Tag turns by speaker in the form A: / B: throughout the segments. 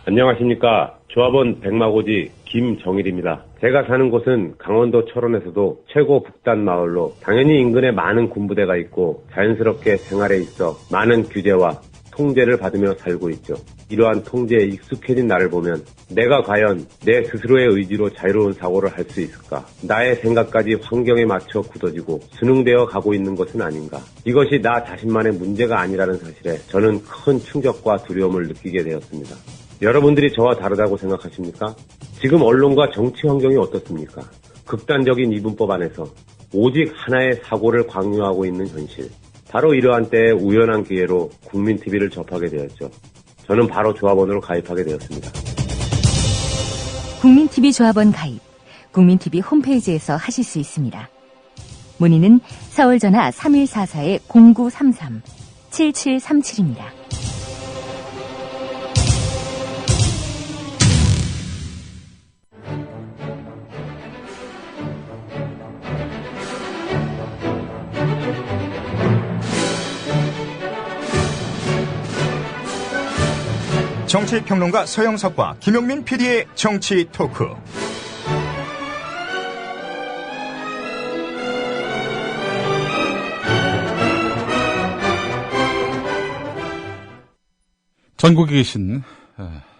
A: 안녕하십니까. 조합원 백마고지 김정일입니다. 제가 사는 곳은 강원도 철원에서도 최고 북단 마을로 당연히 인근에 많은 군부대가 있고 자연스럽게 생활에 있어 많은 규제와 통제를 받으며 살고 있죠. 이러한 통제에 익숙해진 나를 보면 내가 과연 내 스스로의 의지로 자유로운 사고를 할 수 있을까? 나의 생각까지 환경에 맞춰 굳어지고 순응되어 가고 있는 것은 아닌가? 이것이 나 자신만의 문제가 아니라는 사실에 저는 큰 충격과 두려움을 느끼게 되었습니다. 여러분들이 저와 다르다고 생각하십니까? 지금 언론과 정치 환경이 어떻습니까? 극단적인 이분법 안에서 오직 하나의 사고를 강요하고 있는 현실. 바로 이러한 때에 우연한 기회로 국민TV를 접하게 되었죠. 저는 바로 조합원으로 가입하게 되었습니다.
B: 국민TV 조합원 가입, 국민TV 홈페이지에서 하실 수 있습니다. 문의는 서울 전화 3144-0933, 7737입니다.
C: 정치평론가 서영석과 김용민 PD의 정치 토크.
D: 전국에 계신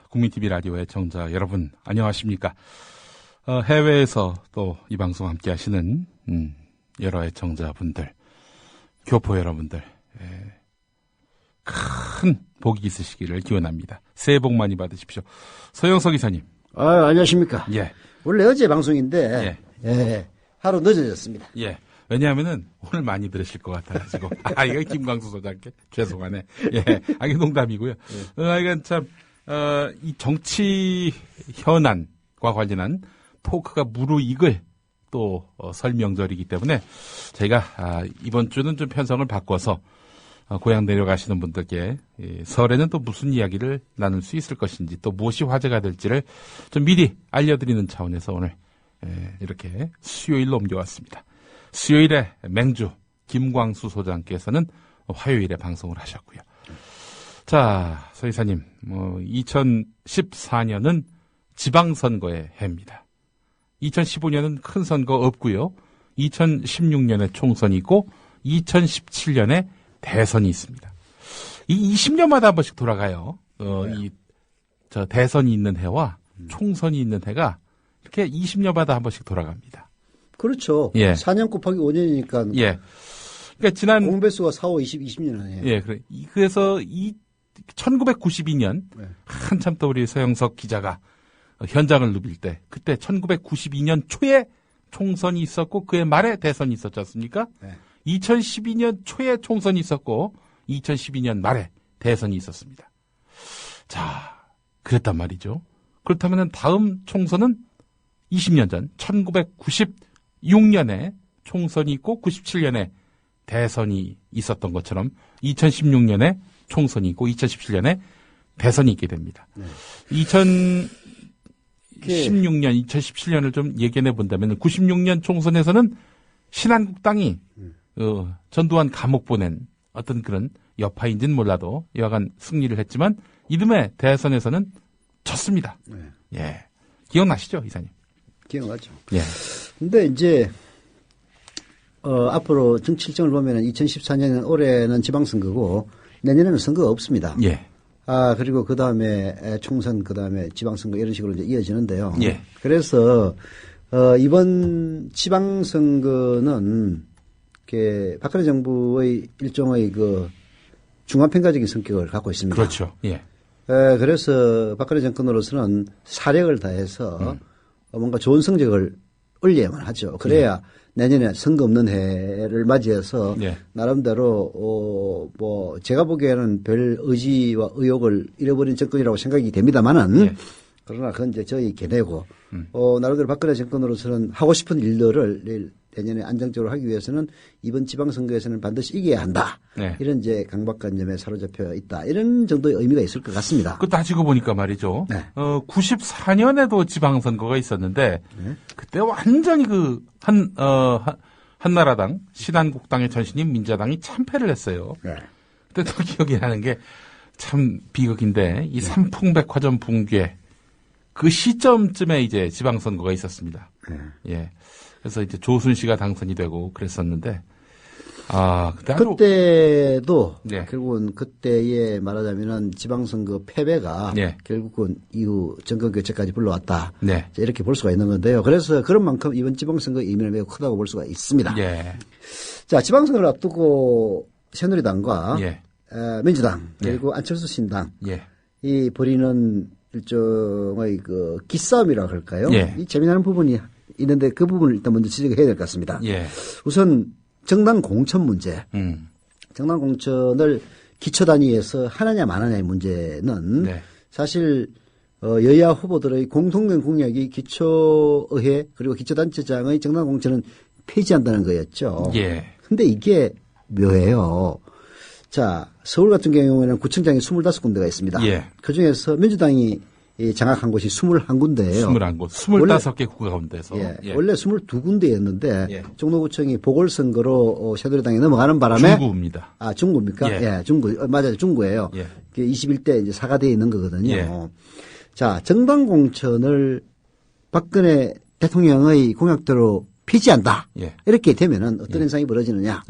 D: 국민TV 라디오의 청자 여러분 안녕하십니까? 해외에서 또 이 방송 함께 하시는 여러 애청자분들, 교포 여러분들, 큰 복이 있으시기를 기원합니다. 새해 복 많이 받으십시오. 서영석 이사님.
E: 안녕하십니까.
D: 예.
E: 원래 어제 방송인데, 하루 늦어졌습니다.
D: 예. 왜냐하면은 오늘 많이 들으실 것 같아가지고. 이거 김광수 소장께 죄송하네. 예. 이게 농담이고요. 이건 참, 이 정치 현안과 관련한 토크가 무르익을 또 설명절이기 때문에 저희가 이번 주는 좀 편성을 바꿔서 고향 내려가시는 분들께 설에는 또 무슨 이야기를 나눌 수 있을 것인지 또 무엇이 화제가 될지를 좀 미리 알려드리는 차원에서 오늘 이렇게 수요일로 옮겨왔습니다. 수요일에 맹주 김광수 소장께서는 화요일에 방송을 하셨고요. 자, 서 이사님, 2014년은 지방선거의 해입니다. 2015년은 큰 선거 없고요. 2016년에 총선이 있고 2017년에 대선이 있습니다. 이 20년마다 한 번씩 돌아가요. 저 대선이 있는 해와 총선이 있는 해가 이렇게 20년마다 한 번씩 돌아갑니다.
E: 그렇죠.
D: 예.
E: 4년 곱하기 5년이니까.
D: 예. 그러니까 지난
E: 공배수가 4, 5, 20년 아니에요.
D: 예. 그래서 1992년 한참 또 우리 서영석 기자가 현장을 누빌 때 그때 1992년 초에 총선이 있었고 그해 말에 대선이 있었지 않습니까? 네. 2012년 초에 총선이 있었고 2012년 말에 대선이 있었습니다. 자, 그랬단 말이죠. 그렇다면 다음 총선은 20년 전 1996년에 총선이 있고 97년에 대선이 있었던 것처럼 2016년에 총선이 있고 2017년에 대선이 있게 됩니다. 네. 2016년, 2017년을 좀 예견해 본다면 96년 총선에서는 신한국당이 전두환 감옥 보낸 어떤 그런 여파인지는 몰라도 여하간 승리를 했지만 이듬해 대선에서는 졌습니다. 네. 예. 기억나시죠, 이사님?
E: 기억나죠.
D: 예.
E: 근데 이제, 앞으로 정치 일정을 보면은 2014년 올해는 지방선거고 내년에는 선거가 없습니다.
D: 예.
E: 그리고 그 다음에 총선, 그 다음에 지방선거 이런 식으로 이제 이어지는데요.
D: 예.
E: 그래서, 이번 지방선거는 박근혜 정부의 일종의 그 중간평가적인 성격을 갖고 있습니다.
D: 그렇죠. 예.
E: 그래서 박근혜 정권으로서는 사력을 다해서 뭔가 좋은 성적을 올려야만 하죠. 그래야 내년에 선거 없는 해를 맞이해서 나름대로 뭐 제가 보기에는 별 의지와 의욕을 잃어버린 정권이라고 생각이 됩니다만은 그러나 그건 이제 저희 견해고 나름대로 박근혜 정권으로서는 하고 싶은 일들을 내년에 안정적으로 하기 위해서는 이번 지방선거에서는 반드시 이겨야 한다. 네. 이런 이제 강박관념에 사로잡혀 있다. 이런 정도의 의미가 있을 것 같습니다.
D: 그 따지고 보니까 말이죠. 네. 94년에도 지방선거가 있었는데 그때 완전히 한나라당, 신한국당의 전신인 민자당이 참패를 했어요. 네. 그때 또 기억이 나는 게 참 비극인데 이 삼풍백화점 붕괴 그 시점쯤에 이제 지방선거가 있었습니다. 예. 그래서 이제 조순 씨가 당선이 되고 그랬었는데
E: 그때도 결국은 그때에 말하자면은 지방선거 패배가 결국은 이후 정권교체까지 불러왔다. 이렇게 볼 수가 있는 건데요. 그래서 그런 만큼 이번 지방선거의 의미는 매우 크다고 볼 수가 있습니다. 자, 지방선거를 앞두고 새누리당과 민주당 그리고 안철수 신당 이 벌이는 일종의 그 기싸움이라고 할까요? 이 재미나는 부분이 있는데 그 부분을 일단 먼저 지적해야 될 것 같습니다. 우선 정당 공천 문제. 정당 공천을 기초 단위에서 하느냐 마느냐의 문제는 사실 여야 후보들의 공통된 공약이 기초의회 그리고 기초단체장의 정당 공천은 폐지한다는 거였죠. 근데 이게 묘해요. 자, 서울 같은 경우에는 구청장이 25군데가 있습니다. 그중에서 민주당이 장악한 곳이 21군데예요.
D: 21곳, 25개 구 가운데서.
E: 원래 22군데였는데 종로구청이 보궐선거로 새누리당에 넘어가는 바람에
D: 중구입니다.
E: 아, 중구입니까? 중구. 맞아요. 중구예요. 21대 이제 사과대에 있는 거거든요. 자, 정당 공천을 박근혜 대통령의 공약대로 폐지한다. 이렇게 되면은 어떤 현상이 벌어지느냐?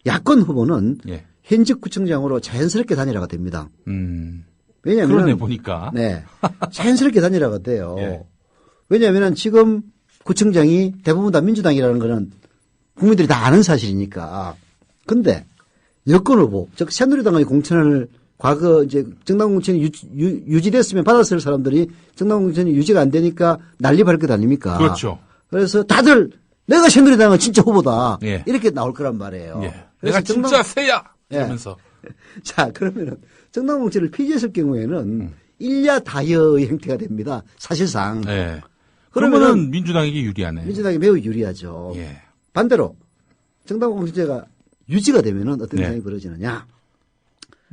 E: 야권 후보는 현직 구청장으로 자연스럽게 단일화가 됩니다. 왜냐하면
D: 그러네 보니까
E: 자연스럽게 단일화가 돼요. 왜냐하면 지금 구청장이 대부분 다 민주당이라는 거는 국민들이 다 아는 사실이니까. 근데 여권 후보 즉 새누리당의 공천을 과거 이제 정당 공천이 유지됐으면 받았을 사람들이 정당 공천이 유지가 안 되니까 난리 발 것 아닙니까?
D: 그렇죠.
E: 그래서 다들 내가 새누리당은 진짜 후보다 이렇게 나올 거란 말이에요.
D: 내가 진짜 새야 이러면서.
E: 자, 그러면은 정당 공천을 폐지했을 경우에는 일야 다여의 형태가 됩니다. 사실상.
D: 그러면은 민주당에게 유리하네.
E: 민주당이 매우 유리하죠. 반대로 정당 공천제가 유지가 되면은 어떤 현상이 벌어지느냐?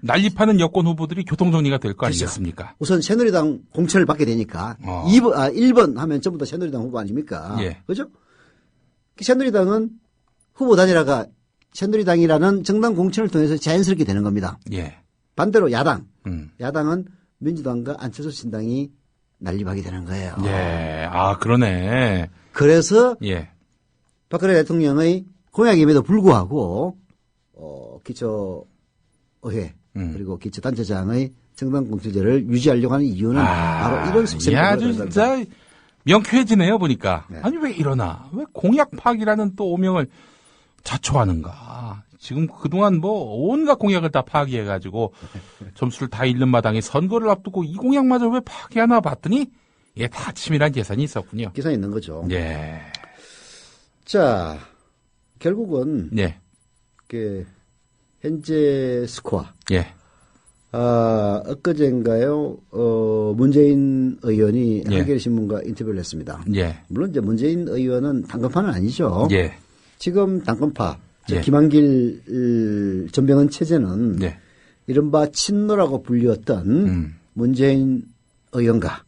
D: 난립하는 여권 후보들이 교통정리가 될 거 아니겠습니까?
E: 우선 새누리당 공천을 받게 되니까 1번 하면 전부 다 새누리당 후보 아닙니까? 그죠? 새누리당은 후보 단일화가 새누리당이라는 정당 공천을 통해서 자연스럽게 되는 겁니다. 반대로 야당. 야당은 민주당과 안철수 신당이 난립하게 되는 거예요.
D: 그러네.
E: 그래서 박근혜 대통령의 공약임에도 불구하고 기초의회 그리고 기초단체장의 정당 공천제를 유지하려고 하는 이유는 바로 이런 속셈이
D: 아주 진짜 명쾌해지네요 보니까. 아니 왜 이러나? 왜 공약 파기라는 또 오명을 자초하는가? 지금 그동안 뭐 온갖 공약을 다 파기해가지고 점수를 다 잃는 마당에 선거를 앞두고 이 공약마저 왜 파기하나 봤더니 다 치밀한 계산이 있었군요.
E: 계산이 있는 거죠. 자, 결국은 그 현재 스코어. 엊그제인가요? 문재인 의원이 한겨레신문과 인터뷰를 했습니다. 물론 이제 문재인 의원은 당근파는 아니죠. 지금 당근파, 김한길 전병헌 체제는 이른바 친노라고 불리웠던 문재인 의원과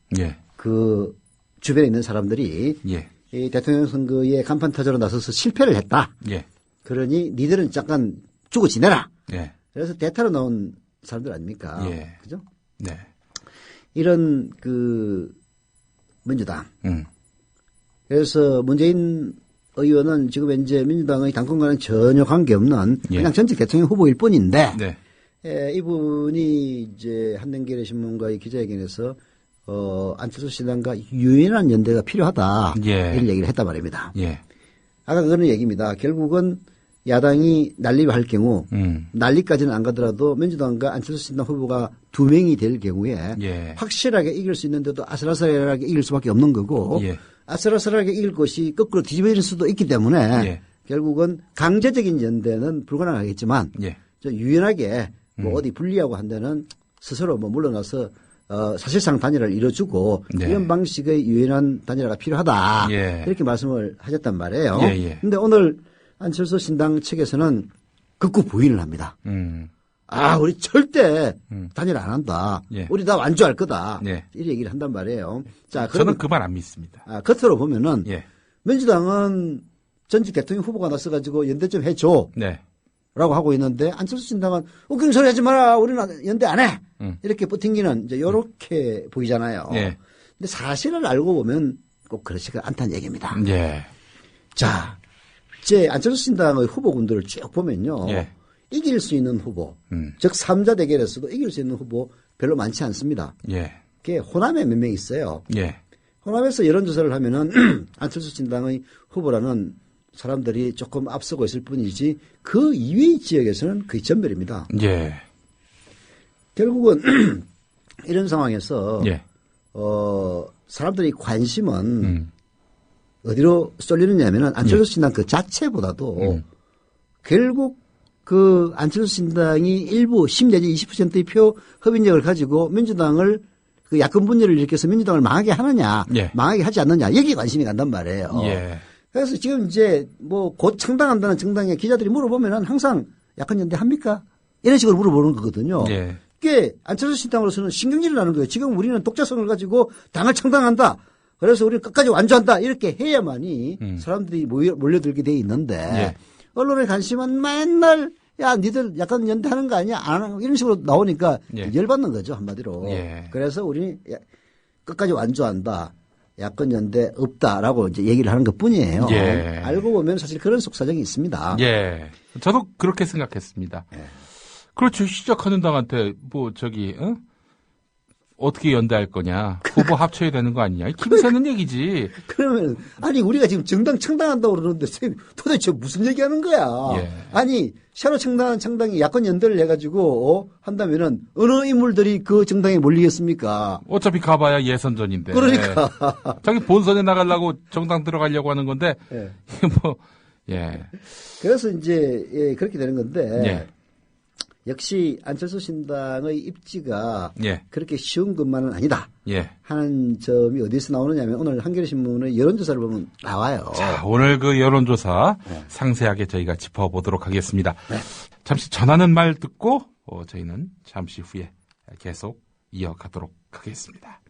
E: 그 주변에 있는 사람들이 이 대통령 선거에 간판 타자로 나서서 실패를 했다. 그러니 니들은 잠깐 주고 지내라. 그래서 대타로 나온 사람들 아닙니까? 그죠? 이런 그 민주당. 그래서 문재인 의원은 지금 현재 민주당의 당권과는 전혀 관계없는 그냥 전직 대통령 후보일 뿐인데 이분이 이제 한겨레 신문과의 기자회견에서 안철수 신당과 유연한 연대가 필요하다 이런 얘기를 했단 말입니다. 아까 그런 얘기입니다. 결국은 야당이 난립할 경우 난립까지는 안 가더라도 민주당과 안철수 신당 후보가 2명이 될 경우에 확실하게 이길 수 있는데도 아슬아슬하게 이길 수밖에 없는 거고 아슬아슬하게 이길 것이 거꾸로 뒤집어질 수도 있기 때문에 결국은 강제적인 연대는 불가능하겠지만 유연하게 뭐 어디 분리하고 한 데는 스스로 뭐 물러나서 사실상 단일화를 이뤄주고 이런 방식의 유연한 단일화가 필요하다 이렇게 말씀을 하셨단 말이에요. 그런데 오늘 안철수 신당 측에서는 극구 부인을 합니다. 우리 절대 단일화 안 한다. 우리 다 완주할 거다. 이 얘기를 한단 말이에요. 자,
D: 저는 그 말 안 믿습니다.
E: 겉으로 보면은 민주당은 전직 대통령 후보가 나서가지고 연대 좀 해줘. 라고 하고 있는데 안철수 신당은 웃기는 소리 하지 마라. 우리는 연대 안 해. 이렇게 버팅기는 이제 요렇게 보이잖아요. 예. 근데 사실을 알고 보면 꼭 그렇지가 않다는 얘기입니다.
D: 예.
E: 자, 이제 안철수 신당의 후보군들을 쭉 보면요. 예. 이길 수 있는 후보, 즉 3자 대결에서도 이길 수 있는 후보 별로 많지 않습니다.
D: 예.
E: 그게 호남에 몇 명 있어요.
D: 예.
E: 호남에서 여론조사를 하면은 안철수 신당의 후보라는 사람들이 조금 앞서고 있을 뿐이지 그 이외의 지역에서는 거의 전멸입니다.
D: 예.
E: 결국은 이런 상황에서
D: 예.
E: 사람들이 관심은 어디로 쏠리느냐면은 안철수 신당 그 자체보다도 결국 그 안철수 신당이 일부 10 내지 20%의 표 흡인력을 가지고 민주당을 그 야권 분열을 일으켜서 민주당을 망하게 하느냐,
D: 예.
E: 망하게 하지 않느냐 여기에 관심이 간단 말이에요.
D: 예.
E: 그래서 지금 이제 뭐 곧 창당한다는 정당에 기자들이 물어보면은 항상 야권 연대 합니까? 이런 식으로 물어보는 거거든요.
D: 예.
E: 그게 안철수 신당으로서는 신경질을 나는 거예요. 지금 우리는 독자성을 가지고 당을 창당한다. 그래서 우리는 끝까지 완주한다. 이렇게 해야만이 사람들이 몰려들게 돼 있는데
D: 예.
E: 언론의 관심은 맨날 야 니들 약간 연대하는 거 아니야? 안 하는 이런 식으로 나오니까
D: 예.
E: 열받는 거죠 한마디로.
D: 예.
E: 그래서 우리 끝까지 완주한다. 야권 연대 없다라고 이제 얘기를 하는 것 뿐이에요.
D: 예.
E: 알고 보면 사실 그런 속사정이 있습니다.
D: 예. 저도 그렇게 생각했습니다.
E: 예.
D: 그렇죠. 시작하는 당한테 어떻게 연대할 거냐. 후보 합쳐야 되는 거 아니냐. 김새는 얘기지.
E: 그러면 아니 우리가 지금 정당 창당한다고 그러는데 도대체 무슨 얘기하는 거야.
D: 예.
E: 아니 새로 창당한 창당이 야권 연대를 해가지고 한다면은 어느 인물들이 그 정당에 몰리겠습니까?
D: 어차피 가봐야 예선전인데.
E: 그러니까.
D: 자기 본선에 나가려고 정당 들어가려고 하는 건데.
E: 예.
D: 예.
E: 그래서 이제 그렇게 되는 건데.
D: 예.
E: 역시 안철수 신당의 입지가
D: 예.
E: 그렇게 쉬운 것만은 아니다
D: 예.
E: 하는 점이 어디서 나오느냐면 오늘 한겨레신문의 여론조사를 보면 나와요.
D: 자, 오늘 그 여론조사
E: 네.
D: 상세하게 저희가 짚어보도록 하겠습니다.
E: 네.
D: 잠시 전하는 말 듣고 저희는 잠시 후에 계속 이어가도록 하겠습니다.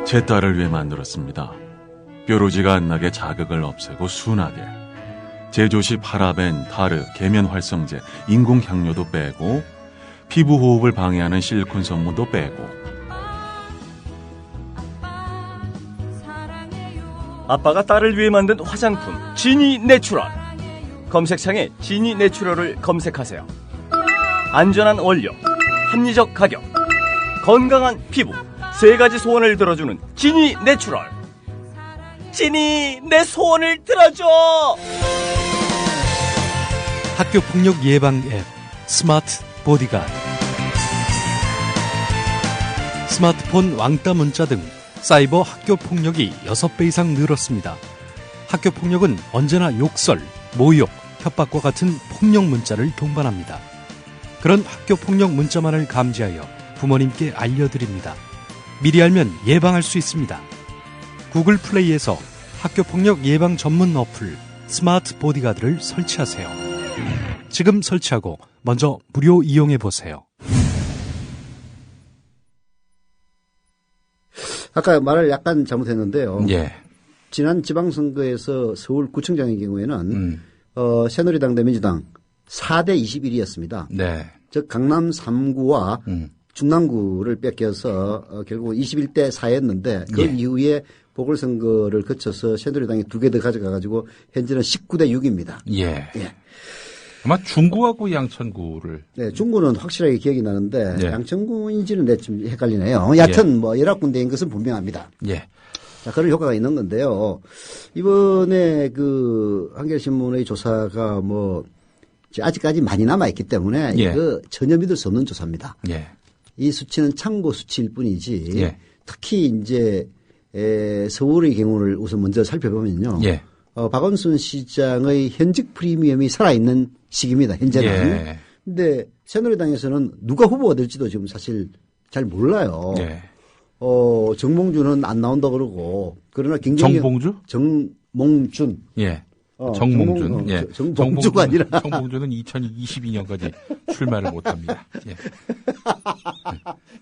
F: 제 딸을 위해 만들었습니다. 뾰루지가 안 나게 자극을 없애고 순하게. 제조시 파라벤, 타르, 계면 활성제, 인공 향료도 빼고 피부 호흡을 방해하는 실리콘 성분도 빼고.
G: 아빠가 딸을 위해 만든 화장품 지니 내추럴. 검색창에 지니 내추럴을 검색하세요. 안전한 원료, 합리적 가격, 건강한 피부, 세 가지 소원을 들어주는 지니 내추럴. 지니 내 소원을 들어줘.
H: 학교폭력 예방 앱 스마트 보디가드. 스마트폰 왕따 문자 등 사이버 학교폭력이 6배 이상 늘었습니다. 학교폭력은 언제나 욕설, 모욕, 협박과 같은 폭력 문자를 동반합니다. 그런 학교폭력 문자만을 감지하여 부모님께 알려드립니다. 미리 알면 예방할 수 있습니다. 구글 플레이에서 학교폭력 예방 전문 어플 스마트 보디가드를 설치하세요. 지금 설치하고 먼저 무료 이용해보세요.
E: 아까 말을 약간 잘못했는데요.
D: 예.
E: 지난 지방선거에서 서울구청장의 경우에는 새누리당 대 민주당 4대 21이었습니다.
D: 네.
E: 즉 강남 3구와 중남구를 뺏겨서 결국 21대 4였는데 그
D: 예.
E: 이후에 보궐선거를 거쳐서 새누리당이 2개 더 가져가가지고 현재는 19대 6입니다.
D: 예.
E: 예.
D: 아마 중구하고 양천구를.
E: 네, 중구는 확실하게 기억이 나는데
D: 예.
E: 양천구인지는 내 좀 헷갈리네요. 여하튼 뭐 열악 군데인 것은 분명합니다.
D: 예.
E: 자, 그런 효과가 있는 건데요. 이번에 그 한겨레신문의 조사가 뭐 아직까지 많이 남아있기 때문에
D: 예.
E: 이거 전혀 믿을 수 없는 조사입니다.
D: 예.
E: 이 수치는 참고 수치일 뿐이지
D: 예.
E: 특히 이제 서울의 경우를 우선 먼저 살펴보면요.
D: 예.
E: 박원순 시장의 현직 프리미엄이 살아있는 시기입니다. 현재는.
D: 예.
E: 근데 새누리당에서는 누가 후보가 될지도 지금 사실 잘 몰라요.
D: 예.
E: 정몽준은 안 나온다 그러고 그러나 굉장히
D: 정봉주?
E: 정몽준.
D: 예. 정몽준. 예.
E: 정봉주가 아니라.
D: 정봉주는 2022년까지 출마를 못 합니다. 예.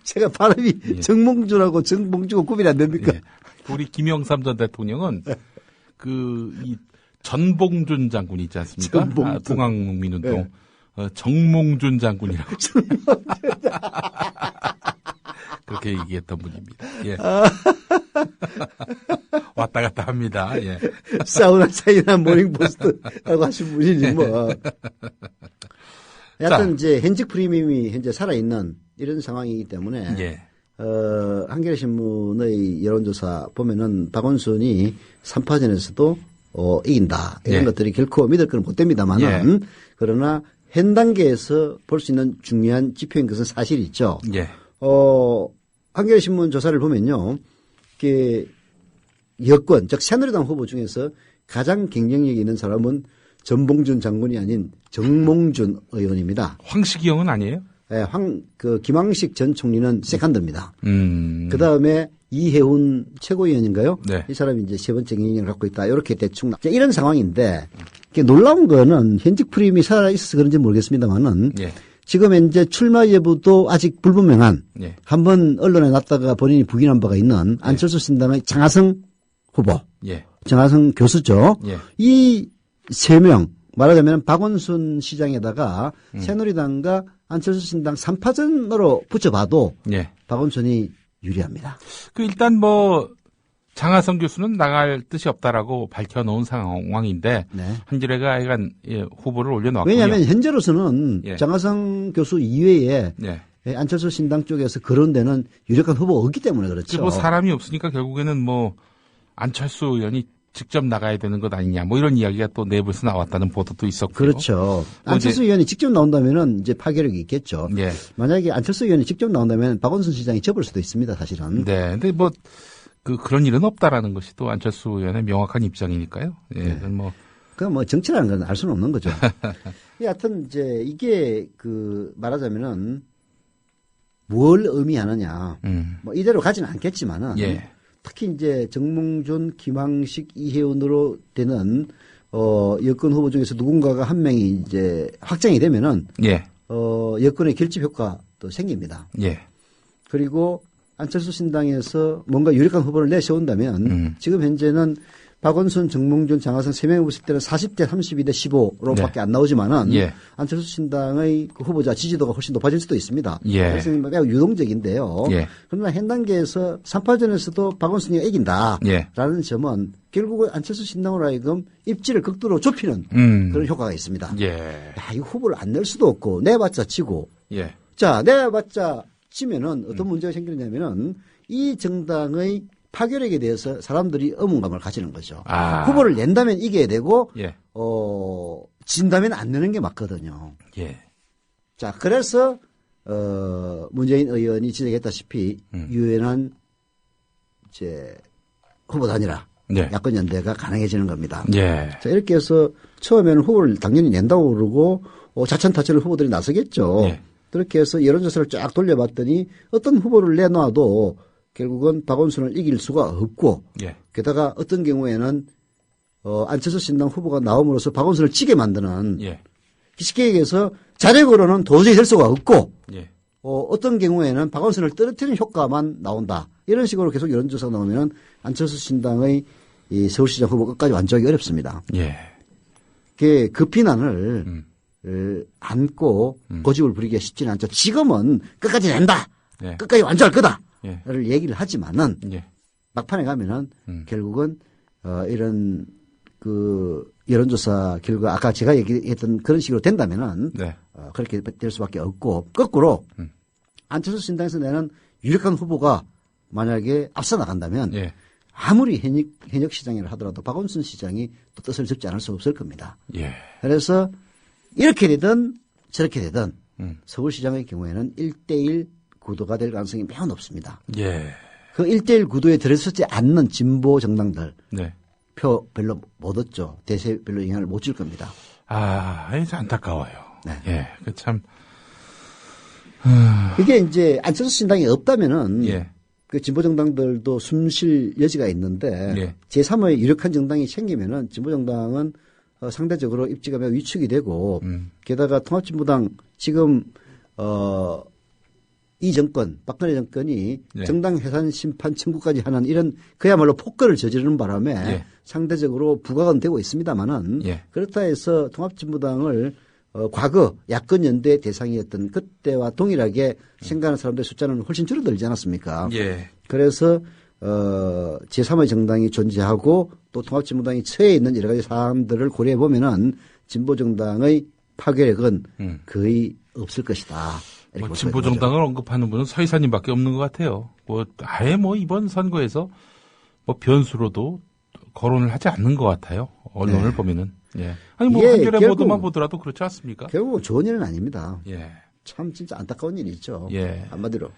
E: 제가 발음이
D: 예.
E: 정몽준하고 정봉주가 구별이 안 됩니까?
D: 예. 우리 김영삼 전 대통령은 이 전봉준 장군이 있지 않습니까? 동학민운동. 정몽준 장군이라고. 그렇게 얘기했던 분입니다. 예. 왔다 갔다 합니다. 예.
E: 사우나 사이나 모닝포스트라고 하신 분이니 뭐. 여하튼 이제 현직 프리미엄이 현재 살아있는 이런 상황이기 때문에
D: 예.
E: 한겨레 신문의 여론조사 보면은 박원순이 3파전에서도 이긴다 이런
D: 예. 것들이
E: 결코 믿을 건 못 됩니다만은 예. 그러나 현 단계에서 볼 수 있는 중요한 지표인 것은 사실이죠.
D: 예.
E: 한겨레 신문 조사를 보면요, 여권 즉 새누리당 후보 중에서 가장 경쟁력이 있는 사람은 전봉준 장군이 아닌 정몽준 의원입니다.
D: 황식이 형은 아니에요?
E: 네, 김황식 전 총리는 세컨드입니다. 그 다음에 이해운 최고위원인가요?
D: 네.
E: 이 사람이 이제 세 번째 경쟁력을 갖고 있다. 이렇게 대충 이런 상황인데 놀라운 거는 현직 프리미엄이 살아 있어서 그런지 모르겠습니다만은
D: 예.
E: 지금 현재 출마 여부도 아직 불분명한
D: 예.
E: 한번 언론에 났다가 본인이 부인한 바가 있는 안철수 신당의 장하성 후보,
D: 예.
E: 장하성 교수죠.
D: 예.
E: 이 세 명 말하자면 박원순 시장에다가 새누리당과 안철수 신당 3파전으로 붙여봐도
D: 예.
E: 박원순이 유리합니다.
D: 일단 장하성 교수는 나갈 뜻이 없다라고 밝혀놓은 상황인데
E: 네.
D: 한겨레가 약간 후보를 올려놓았군요.
E: 왜냐하면 현재로서는
D: 예.
E: 장하성 교수 이외에
D: 예.
E: 안철수 신당 쪽에서 그런 데는 유력한 후보가 없기 때문에 그렇죠.
D: 사람이 없으니까 결국에는 안철수 의원이 직접 나가야 되는 것 아니냐 이런 이야기가 또 내부에서 나왔다는 보도도 있었고요.
E: 그렇죠. 안철수 의원이 직접 나온다면은 이제 파괴력이 있겠죠.
D: 예.
E: 만약에 안철수 의원이 직접 나온다면 박원순 시장이 접을 수도 있습니다, 사실은.
D: 네. 근데 그런 일은 없다라는 것이 또 안철수 의원의 명확한 입장이니까요. 예.
E: 네. 정치라는 건 알 수는 없는 거죠. 하여튼 이제 이게 말하자면은 뭘 의미하느냐. 이대로 가지는 않겠지만은.
D: 예.
E: 특히 이제 정몽준, 김황식, 이해운으로 되는 여권 후보 중에서 누군가가 한 명이 이제 확정이 되면은
D: 예.
E: 여권의 결집 효과도 생깁니다.
D: 예.
E: 그리고 안철수 신당에서 뭔가 유력한 후보를 내세운다면 지금 현재는 박원순, 정몽준, 장하성 3명이 붙을 때는 40대 32대 15로밖에
D: 네.
E: 안 나오지만은
D: 예.
E: 안철수 신당의 후보자 지지도가 훨씬 높아질 수도 있습니다.
D: 예.
E: 그래서 매우 유동적인데요.
D: 예.
E: 그러나 현 단계에서 3파전에서도 박원순이 이긴다라는
D: 예.
E: 점은 결국은 안철수 신당으로 하여금 입지를 극도로 좁히는 그런 효과가 있습니다.
D: 예.
E: 이 후보를 안 낼 수도 없고 내봤자 치고
D: 예.
E: 자 내봤자 치면은 어떤 문제가 생기느냐면은 이 정당의 파괴력에 대해서 사람들이 의문감을 가지는 거죠. 후보를 낸다면 이겨야 되고,
D: 예.
E: 진다면 안 내는 게 맞거든요.
D: 예.
E: 자, 그래서, 문재인 의원이 지적했다시피, 유연한, 후보 단일화.
D: 네.
E: 야권 연대가 가능해지는 겁니다.
D: 예.
E: 자, 이렇게 해서 처음에는 후보를 당연히 낸다고 그러고, 자천타천을 후보들이 나서겠죠.
D: 예.
E: 그렇게 해서 여론조사를 쫙 돌려봤더니 어떤 후보를 내놔도 결국은 박원순을 이길 수가 없고
D: 예.
E: 게다가 어떤 경우에는 안철수 신당 후보가 나옴으로써 박원순을 지게 만드는
D: 예.
E: 쉽게 얘기해서 자력으로는 도저히 될 수가 없고
D: 예.
E: 어떤 경우에는 박원순을 떨어뜨리는 효과만 나온다. 이런 식으로 계속 여론조사가 나오면 안철수 신당의 이 서울시장 후보 끝까지 완주하기 어렵습니다.
D: 예.
E: 그 비난을 안고 고집을 부리기가 쉽지는 않죠. 지금은 끝까지 낸다.
D: 예.
E: 끝까지 완주할 거다.
D: 예.
E: 를 얘기를 하지만은
D: 예.
E: 막판에 가면은 결국은 이런 여론조사 결과 아까 제가 얘기했던 그런 식으로 된다면은
D: 네.
E: 그렇게 될 수밖에 없고 거꾸로 안철수 신당에서 내는 유력한 후보가 만약에 앞서 나간다면
D: 예.
E: 아무리 현역 시장이라 하더라도 박원순 시장이 또 뜻을 접지 않을 수 없을 겁니다.
D: 예.
E: 그래서 이렇게 되든 저렇게 되든 서울시장의 경우에는 1대1 구도가 될 가능성이 매우 높습니다.
D: 예.
E: 그 1대1 구도에 들어서지 않는 진보 정당들
D: 네.
E: 표 별로 못 얻죠. 대세 별로 영향을 못 줄 겁니다.
D: 이제 안타까워요.
E: 네.
D: 예. 참.
E: 이게 이제 안철수 신당이 없다면은
D: 예.
E: 그 진보 정당들도 숨쉴 여지가 있는데
D: 예.
E: 제3의 유력한 정당이 생기면은 진보 정당은 상대적으로 입지가 매우 위축이 되고, 게다가 통합진보당 지금 이 정권, 박근혜 정권이
D: 네.
E: 정당 해산 심판 청구까지 하는 이런 그야말로 폭거를 저지르는 바람에
D: 예.
E: 상대적으로 부각은 되고 있습니다만은
D: 예.
E: 그렇다 해서 통합진보당을 과거 야권 연대 대상이었던 그때와 동일하게 생각하는 사람들의 숫자는 훨씬 줄어들지 않았습니까?
D: 예.
E: 그래서 제3의 정당이 존재하고 또 통합진보당이 처해 있는 여러 가지 사안들을 고려해 보면은 진보정당의 파괴력은 거의 없을 것이다.
D: 뭐 진보정당을 언급하는 분은 서 이사님밖에 없는 것 같아요. 뭐 아예 뭐 이번 선거에서 뭐 변수로도 거론을 하지 않는 것 같아요. 언론을
E: 네.
D: 보면은. 예. 아니 뭐
E: 예,
D: 한겨레 보도만 보더라도 그렇지 않습니까?
E: 결국 좋은 일은 아닙니다.
D: 예.
E: 참 진짜 안타까운 일이 있죠.
D: 예.
E: 한마디로.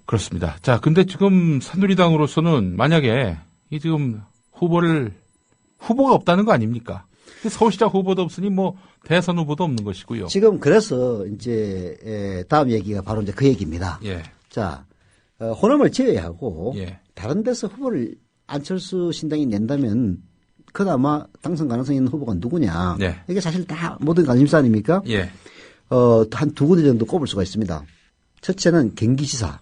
D: 그렇습니다. 자, 근데 지금 새누리당으로서는 만약에 이 지금 후보가 없다는 거 아닙니까? 서울시장 후보도 없으니 뭐 대선 후보도 없는 것이고요.
E: 지금 그래서 이제 다음 얘기가 바로 이제 그 얘기입니다.
D: 예.
E: 자, 호남을 제외하고
D: 예.
E: 다른 데서 후보를 안철수 신당이 낸다면 그나마 당선 가능성이 있는 후보가 누구냐.
D: 네.
E: 이게 사실 다 모든 관심사 아닙니까?
D: 예.
E: 한 두 군데 정도 꼽을 수가 있습니다. 첫째는 경기지사.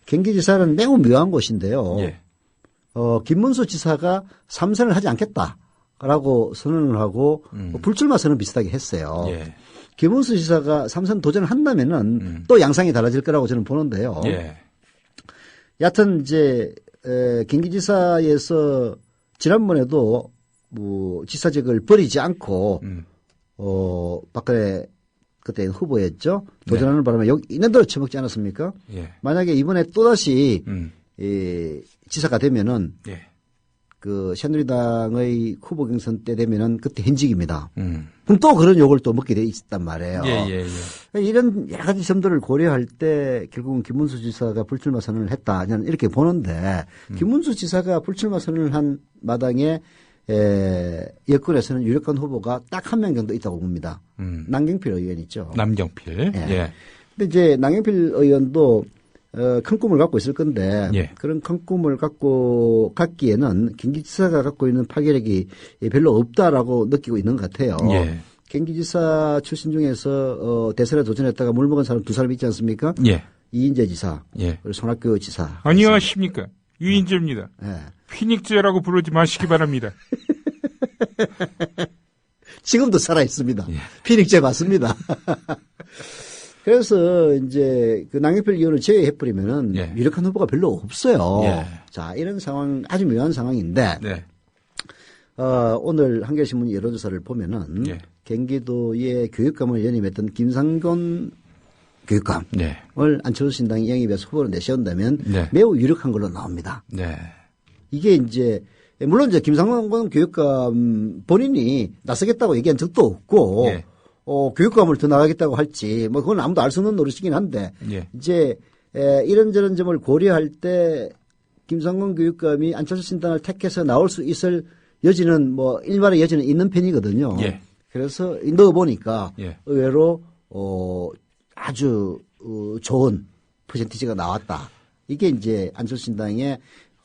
E: 경기지사는 매우 묘한 곳인데요.
D: 예.
E: 김문수 지사가 3선을 하지 않겠다라고 선언을 하고 불출마 선언 비슷하게 했어요.
D: 예.
E: 김문수 지사가 3선 도전을 한다면은 또 양상이 달라질 거라고 저는 보는데요.
D: 예.
E: 여하튼 이제 경기지사에서 지난번에도 뭐 지사직을 버리지 않고 박근혜 그때 후보였죠. 도전하는 바람에 여기 있는 대로 처먹지 않았습니까?
D: 예.
E: 만약에 이번에 또다시 지사가 되면은
D: 예.
E: 그 새누리당의 후보 경선 때 되면은 그때 현직입니다. 그럼 또 그런 욕을 또 먹게 돼 있단 말이에요.
D: 예.
E: 이런 여러 가지 점들을 고려할 때 결국은 김문수 지사가 불출마 선언을 했다. 저는 이렇게 보는데 김문수 지사가 불출마 선언을 한 마당에 여권에서는 유력한 후보가 딱 한 명 정도 있다고 봅니다. 남경필 의원 있죠.
D: 남경필.
E: 예.
D: 예.
E: 근데 이제 남경필 의원도 큰 꿈을 갖고 있을 건데
D: 예.
E: 그런 큰 꿈을 갖기에는 경기지사가 갖고 있는 파괴력이 별로 없다라고 느끼고 있는 것 같아요.
D: 예.
E: 경기지사 출신 중에서 대선에 도전했다가 물먹은 사람 두 사람 있지 않습니까?
D: 예.
E: 이인재 지사,
D: 예.
E: 그리고 손학규 지사.
D: 안녕하십니까. 유인재입니다.
E: 예.
D: 피닉즈라고 부르지 마시기 바랍니다.
E: 지금도 살아 있습니다.
D: 예.
E: 피닉제 맞습니다. 그래서 이제 그 남경필 의원을 제외해버리면은
D: 예.
E: 유력한 후보가 별로 없어요.
D: 예.
E: 자, 이런 상황 아주 묘한 상황인데
D: 네.
E: 오늘 한겨레신문 여론조사를 보면은
D: 예.
E: 경기도의 교육감을 연임했던 김상곤 교육감을
D: 네.
E: 안철수 신당이 영입해서 후보로 내세운다면
D: 네.
E: 매우 유력한 걸로 나옵니다.
D: 네.
E: 이게 이제 물론 이제 김상곤 교육감 본인이 나서겠다고 얘기한 적도 없고
D: 예.
E: 교육감을 더 나가겠다고 할지 뭐 그건 아무도 알 수 없는 노릇이긴 한데
D: 예.
E: 이제 이런저런 점을 고려할 때 김상곤 교육감이 안철수 신당을 택해서 나올 수 있을 여지는 뭐 일말의 여지는 있는 편이거든요.
D: 예.
E: 그래서 넣어보니까
D: 예.
E: 의외로 아주 좋은 퍼센티지가 나왔다. 이게 이제 안철수 신당의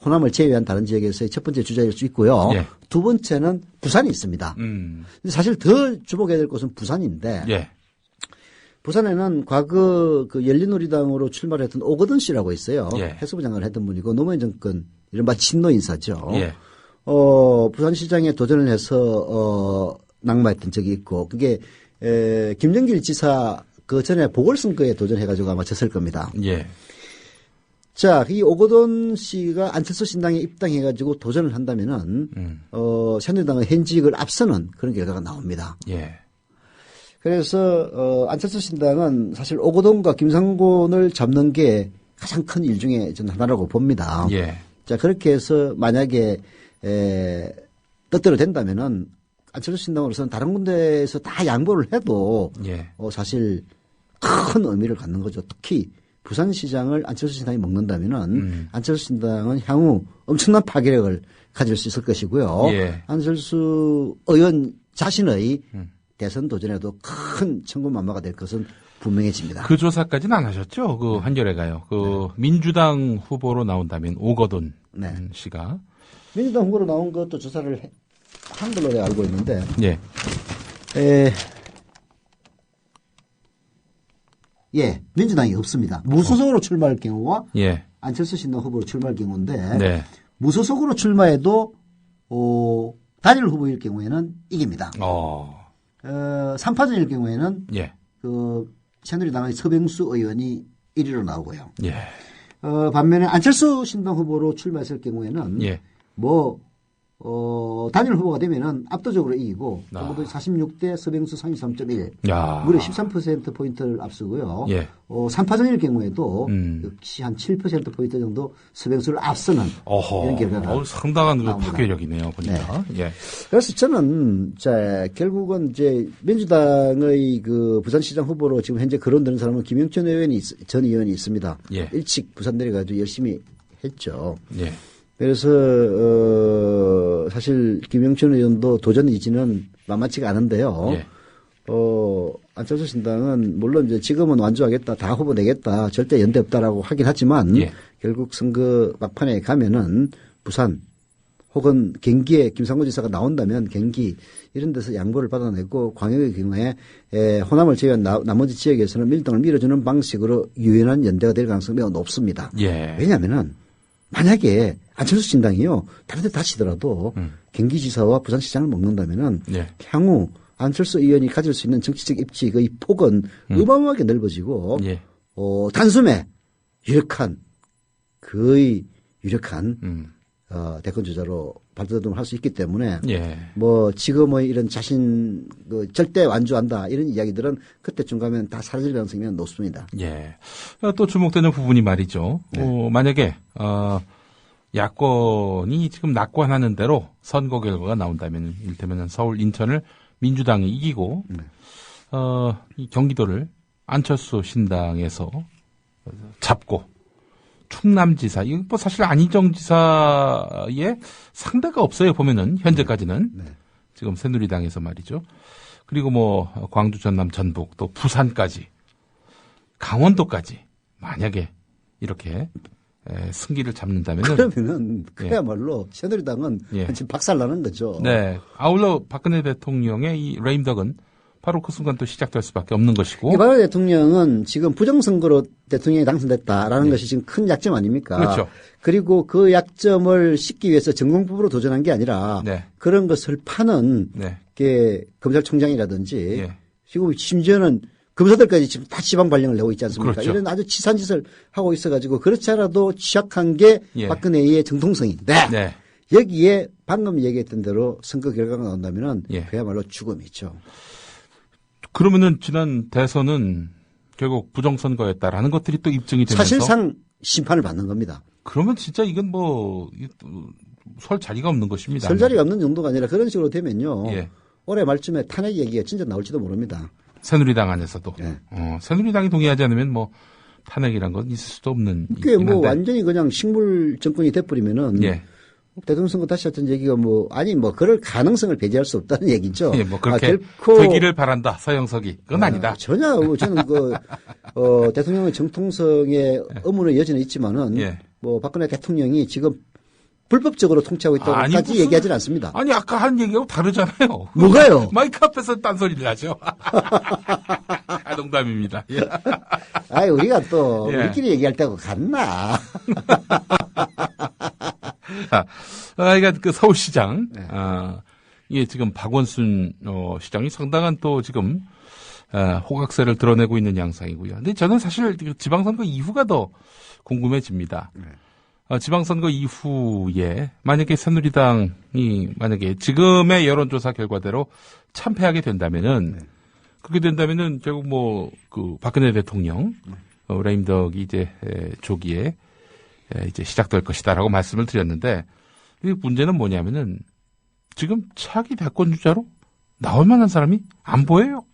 E: 호남을 제외한 다른 지역에서의 첫 번째 주자일 수 있고요.
D: 예.
E: 두 번째는 부산이 있습니다. 근데 사실 더 주목해야 될 곳은 부산인데
D: 예.
E: 부산에는 과거 그 열린우리당으로 출마를 했던 오거돈 씨라고 있어요.
D: 예.
E: 해수부 장관을 했던 분이고 노무현 정권 이른바 친노 인사죠.
D: 예.
E: 부산시장에 도전을 해서 낙마했던 적이 있고 그게 김정길 지사 그 전에 보궐선거에 도전해가지고 아마 졌을 겁니다.
D: 예.
E: 자, 이 오거돈 씨가 안철수 신당에 입당해가지고 도전을 한다면은 새누리당의 현직을 앞서는 그런 결과가 나옵니다.
D: 예.
E: 그래서 안철수 신당은 사실 오거돈과 김상곤을 잡는 게 가장 큰 일 중에 저는 하나라고 봅니다.
D: 예.
E: 자, 그렇게 해서 만약에 뜻대로 된다면은 안철수 신당으로서는 다른 군데에서 다 양보를 해도
D: 예.
E: 사실 큰 의미를 갖는 거죠. 특히 부산시장을 안철수 신당이 먹는다면은 안철수 신당은 향후 엄청난 파괴력을 가질 수 있을 것이고요.
D: 예.
E: 안철수 의원 자신의 대선 도전에도 큰 천군만마가 될 것은 분명해집니다.
D: 그 조사까지는 안 하셨죠? 그 한겨레가요. 그 민주당 후보로 나온다면 오거돈 씨가
E: 민주당 후보로 나온 것도 조사를 한 걸로 내가 알고 있는데.
D: 예.
E: 예, 민주당이 없습니다. 무소속으로 출마할 경우와
D: 예.
E: 안철수 신당 후보로 출마할 경우인데
D: 네.
E: 무소속으로 출마해도 단일 후보일 경우에는 이깁니다. 3파전일 경우에는
D: 예.
E: 새누리당의 서병수 의원이 1위로 나오고요.
D: 예.
E: 반면에 안철수 신당 후보로 출마했을 경우에는
D: 예.
E: 단일 후보가 되면은 압도적으로 이기고 후보들이 46대 서병수 33.1 무려 13%포인트를 앞서고요.
D: 예.
E: 3파전일 경우에도 역시 한 7%포인트 정도 서병수를 앞서는 이런 결과가
D: 상당한 그 파괴력이네요. 보니까. 네. 예.
E: 그래서 저는 결국은 이제 민주당의 그 부산시장 후보로 지금 현재 거론되는 사람은 김영춘 전 의원이 있습니다.
D: 예.
E: 일찍 부산 내려가지고 열심히 했죠.
D: 예.
E: 그래서 사실 김영춘 의원도 도전 의지는 만만치가 않은데요.
D: 예.
E: 안철수 신당은 물론 이제 지금은 완주하겠다, 다 후보 내겠다, 절대 연대 없다라고 하긴 하지만
D: 예.
E: 결국 선거 막판에 가면은 부산 혹은 경기에 김상곤 지사가 나온다면 경기 이런 데서 양보를 받아내고 광역의 경우에 호남을 제외한 나머지 지역에서는 밀당을 밀어주는 방식으로 유연한 연대가 될 가능성이 매우 높습니다.
D: 예.
E: 왜냐하면은 만약에 안철수 신당이요 다른 데 다치더라도 경기지사와 부산시장을 먹는다면은
D: 예.
E: 향후 안철수 의원이 가질 수 있는 정치적 입지의 폭은 어마어마하게 넓어지고
D: 예.
E: 단숨에 거의 유력한 대권 주자로 발돋움을 할 수 있기 때문에
D: 예.
E: 뭐 지금의 이런 자신 절대 완주한다 이런 이야기들은 그때쯤 가면 다 사라질 가능성이 높습니다.
D: 예. 또 주목되는 부분이 말이죠.
E: 네.
D: 만약에 야권이 지금 낙관하는 대로 선거 결과가 나온다면 이를테면 서울, 인천을 민주당이 이기고 이 경기도를 안철수 신당에서 잡고 충남지사, 이거 뭐 사실 안희정 지사의 상대가 없어요, 보면은, 현재까지는.
E: 네.
D: 지금 새누리당에서 말이죠. 그리고 뭐, 광주, 전남, 전북, 또 부산까지, 강원도까지, 만약에 이렇게 승기를 잡는다면은.
E: 그러면은, 그야말로 새누리당은 지금 박살나는 거죠.
D: 네. 아울러 박근혜 대통령의 이 레임덕은 바로 그 순간 또 시작될 수밖에 없는 것이고.
E: 박근혜 대통령은 지금 부정선거로 대통령이 당선됐다라는 것이 지금 큰 약점 아닙니까?
D: 그렇죠. 그리고
E: 그 약점을 씻기 위해서 전공법으로 도전한 게 아니라 그런 것을 파는 게 검찰총장이라든지 지금 심지어는 검사들까지 지금 다 지방 발령을 내고 있지 않습니까?
D: 그렇죠.
E: 이런 아주 치사한 짓을 하고 있어가지고 그렇지 않아도 취약한 게 박근혜의 정통성인데 여기에 방금 얘기했던 대로 선거 결과가 나온다면은 그야말로 죽음이죠.
D: 그러면은 지난 대선은 결국 부정선거였다라는 것들이 또 입증이 되면서
E: 사실상 심판을 받는 겁니다.
D: 그러면 진짜 이건 뭐 설 자리가 없는 것입니다.
E: 설 자리가 없는 정도가 아니라 그런 식으로 되면요. 올해 말쯤에 탄핵 얘기가 진짜 나올지도 모릅니다.
D: 새누리당 안에서도. 새누리당이 동의하지 않으면 뭐 탄핵이란 건 있을 수도 없는.
E: 그게 뭐 완전히 그냥 식물 정권이 돼버리면은 대통령 선거 다시 하던 얘기가 그럴 가능성을 배제할 수 없다는 얘기죠.
D: 뭐 그렇게 되기를 바란다. 서영석이. 그건 아니다.
E: 전혀 저는 대통령의 정통성의 의문의 여지는 있지만은 뭐 박근혜 대통령이 지금 불법적으로 통치하고 있다고까지 얘기하지는 않습니다.
D: 아니 아까 한 얘기하고 다르잖아요.
E: 뭐가요?
D: 마이크 앞에서 딴소리를 하죠. 농담입니다.
E: 우리가 또 우리끼리 얘기할 때하고 같나.
D: 그러니까 그 서울시장, 이게 지금 박원순 시장이 상당한 또 지금 호각세를 드러내고 있는 양상이고요. 근데 저는 사실 지방선거 이후가 더 궁금해집니다. 지방선거 이후에 만약에 새누리당이 만약에 지금의 여론조사 결과대로 참패하게 된다면은 그렇게 된다면은 결국 뭐 그 박근혜 대통령 레임덕이 이제 조기에 이제 시작될 것이다라고 말씀을 드렸는데 이 문제는 뭐냐면은 지금 차기 대권 주자로 나올 만한 사람이 안 보여요.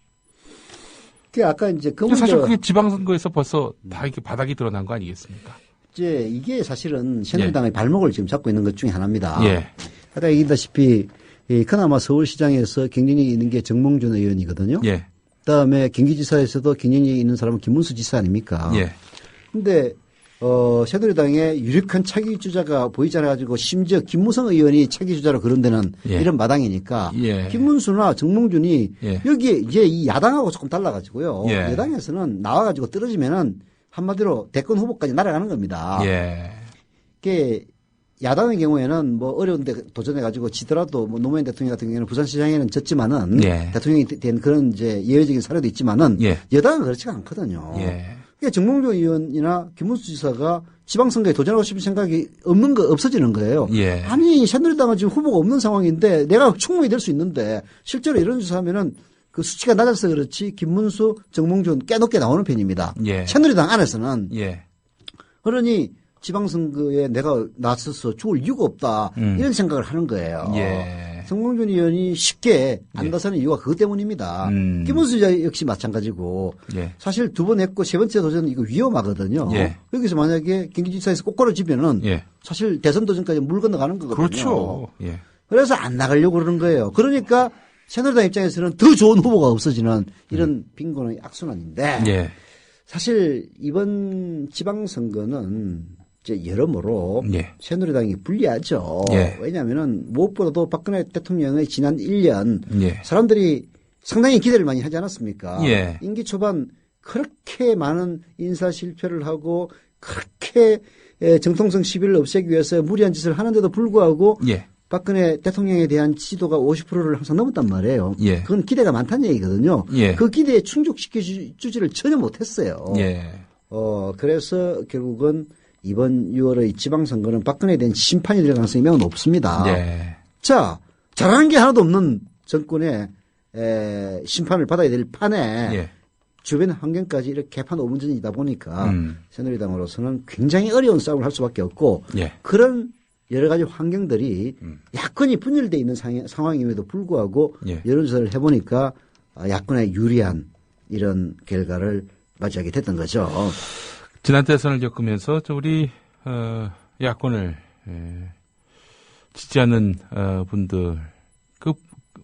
E: 아까 이제
D: 사실 그게 지방선거에서 벌써 다 이렇게 바닥이 드러난 거 아니겠습니까?
E: 이게 사실은 새누리당의 발목을 지금 잡고 있는 것 중에 하나입니다. 아까 얘기했다시피 그나마 서울시장에서 경쟁력이 있는 게 정몽준 의원이거든요. 그다음에 경기지사에서도 경쟁력이 있는 사람은 김문수 지사 아닙니까? 근데 새누리당의 유력한 차기 주자가 보이지 않아가지고 심지어 김무성 의원이 차기 주자로 거론되는
D: 예.
E: 이런 마당이니까
D: 예.
E: 김문수나 정몽준이
D: 예.
E: 여기에 이제 이 야당하고 조금 달라가지고요.
D: 예.
E: 여당에서는 나와가지고 떨어지면은 한마디로 대권 후보까지 날아가는 겁니다.
D: 예.
E: 그게 야당의 경우에는 뭐 어려운데 도전해가지고 지더라도 뭐 노무현 대통령 같은 경우에는 부산시장에는 졌지만은
D: 예.
E: 대통령이 된 그런 이제 예외적인 사례도 있지만은
D: 예.
E: 여당은 그렇지가 않거든요.
D: 예.
E: 그러니까 정몽준 의원이나 김문수 지사가 지방선거에 도전하고 싶은 생각이 없는 거 없어지는 거예요.
D: 예.
E: 아니 새누리당은 지금 후보가 없는 상황인데 내가 충분히 될 수 있는데 실제로 이런 조사하면은 그 수치가 낮아서 그렇지 김문수, 정몽준 꽤 높게 나오는 편입니다.
D: 예.
E: 새누리당 안에서는
D: 예.
E: 그러니 지방선거에 내가 나서서 죽을 이유가 없다 이런 생각을 하는 거예요.
D: 예.
E: 정몽준 의원이 쉽게 안
D: 예.
E: 나서는 이유가 그것 때문입니다. 김문수 지사 역시 마찬가지고
D: 예.
E: 사실 두 번 했고 세 번째 도전 이거 위험하거든요.
D: 예.
E: 여기서 만약에 경기지사에서 꼬꾸라지면은
D: 예.
E: 사실 대선 도전까지 물 건너가는 거거든요.
D: 그렇죠. 예.
E: 그래서 안 나가려고 그러는 거예요. 그러니까 새누리당 입장에서는 더 좋은 후보가 없어지는 이런 빈곤의 악순환인데
D: 예.
E: 사실 이번 지방선거는 이제 여러모로
D: 예.
E: 새누리당이 불리하죠.
D: 예.
E: 왜냐하면은 무엇보다도 박근혜 대통령의 지난 1년
D: 예.
E: 사람들이 상당히 기대를 많이 하지 않았습니까?
D: 예.
E: 임기 초반 그렇게 많은 인사 실패를 하고 그렇게 정통성 시비를 없애기 위해서 무리한 짓을 하는데도 불구하고
D: 예.
E: 박근혜 대통령에 대한 지지도가 50%를 항상 넘었단 말이에요.
D: 예.
E: 그건 기대가 많다는 얘기거든요.
D: 예.
E: 그 기대에 충족시켜주지를 전혀 못했어요.
D: 예.
E: 그래서 결국은 이번 6월의 지방선거는 박근혜에 대한 심판이 될 가능성이 매우 높습니다.
D: 예.
E: 자, 잘하는 게 하나도 없는 정권의 심판을 받아야 될 판에
D: 예.
E: 주변 환경까지 이렇게 개판 5분 전이다 보니까 새누리당으로서는 굉장히 어려운 싸움을 할 수밖에 없고
D: 예.
E: 그런 여러 가지 환경들이 야권이 분열되어 있는 상황임에도 불구하고
D: 예.
E: 여론조사를 해보니까 야권에 유리한 이런 결과를 맞이하게 됐던 거죠.
D: 지난 대선을 겪으면서 우리 야권을 지지하는 분들 그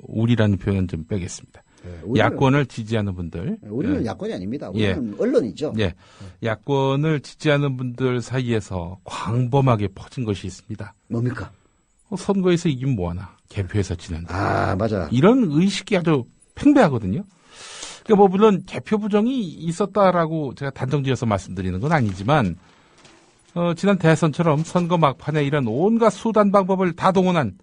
D: 우리라는 표현 좀 빼겠습니다.
E: 네,
D: 야권을 지지하는 분들.
E: 우리는 야권이 아닙니다. 우리는 언론이죠.
D: 예. 야권을 지지하는 분들 사이에서 광범하게 퍼진 것이 있습니다.
E: 뭡니까?
D: 선거에서 이기면 뭐하나. 개표에서 지난다.
E: 맞아.
D: 이런 의식이 아주 팽배하거든요. 그러니까 뭐 물론 개표 부정이 있었다라고 제가 단정지어서 말씀드리는 건 아니지만 지난 대선처럼 선거 막판에 이런 온갖 수단 방법을 다 동원한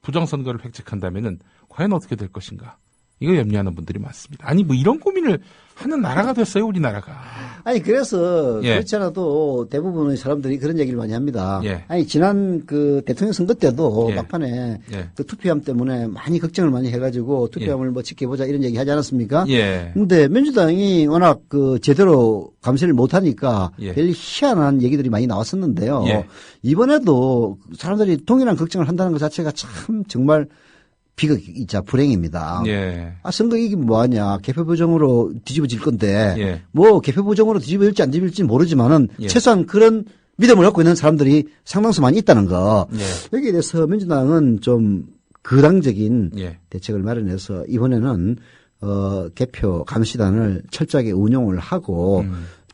D: 부정선거를 획책한다면은 과연 어떻게 될 것인가. 이거 염려하는 분들이 많습니다. 아니 뭐 이런 고민을 하는 나라가 됐어요, 우리나라가.
E: 아니 그래서
D: 예.
E: 그렇지 않아도 대부분의 사람들이 그런 얘기를 많이 합니다.
D: 예.
E: 아니 지난 그 대통령 선거 때도
D: 예.
E: 막판에
D: 예.
E: 그 투표함 때문에 많이 걱정을 많이 해가지고 투표함을 뭐 지켜보자 이런 얘기 하지 않았습니까?
D: 예.
E: 근데 민주당이 워낙 그 제대로 감시를 못하니까
D: 예.
E: 별 희한한 얘기들이 많이 나왔었는데요.
D: 예.
E: 이번에도 사람들이 동일한 걱정을 한다는 것 자체가 참 정말 비극이자 불행입니다.
D: 예.
E: 선거 이기면 뭐하냐. 개표 부정으로 뒤집어질 건데
D: 예.
E: 뭐 개표 부정으로 뒤집어질지 안 뒤집어질지 모르지만은
D: 예.
E: 최소한 그런 믿음을 갖고 있는 사람들이 상당수 많이 있다는 거.
D: 예.
E: 여기에 대해서 민주당은 좀 거당적인
D: 예.
E: 대책을 마련해서 이번에는 개표 감시단을 철저하게 운용을 하고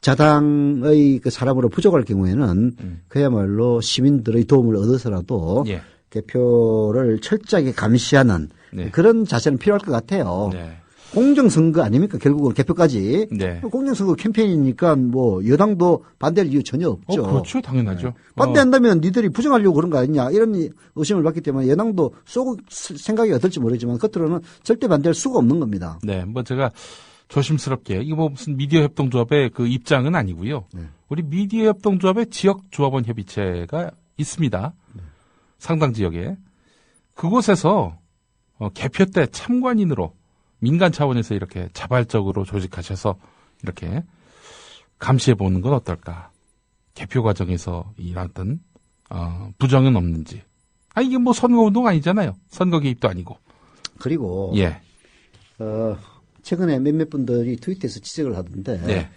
E: 자당의 그 사람으로 부족할 경우에는 그야말로 시민들의 도움을 얻어서라도
D: 예.
E: 개표를 철저하게 감시하는
D: 네.
E: 그런 자세는 필요할 것 같아요.
D: 네.
E: 공정선거 아닙니까? 결국은 개표까지.
D: 네.
E: 공정선거 캠페인이니까 뭐 여당도 반대할 이유 전혀 없죠.
D: 그렇죠. 당연하죠.
E: 네. 반대한다면 니들이 부정하려고 그런 거 아니냐 이런 의심을 받기 때문에 여당도 속 생각이 어떨지 모르지만 겉으로는 절대 반대할 수가 없는 겁니다.
D: 네. 뭐 제가 조심스럽게 이거 뭐 무슨 미디어 협동조합의 그 입장은 아니고요.
E: 네.
D: 우리 미디어 협동조합의 지역 조합원 협의체가 있습니다.
E: 네.
D: 상당 지역에 그곳에서 개표 때 참관인으로 민간 차원에서 이렇게 자발적으로 조직하셔서 이렇게 감시해 보는 건 어떨까? 개표 과정에서 일어났던 부정은 없는지. 이게 뭐 선거운동 아니잖아요. 선거 개입도 아니고.
E: 그리고
D: 예.
E: 최근에 몇몇 분들이 트위터에서 지적을 하던데
D: 네.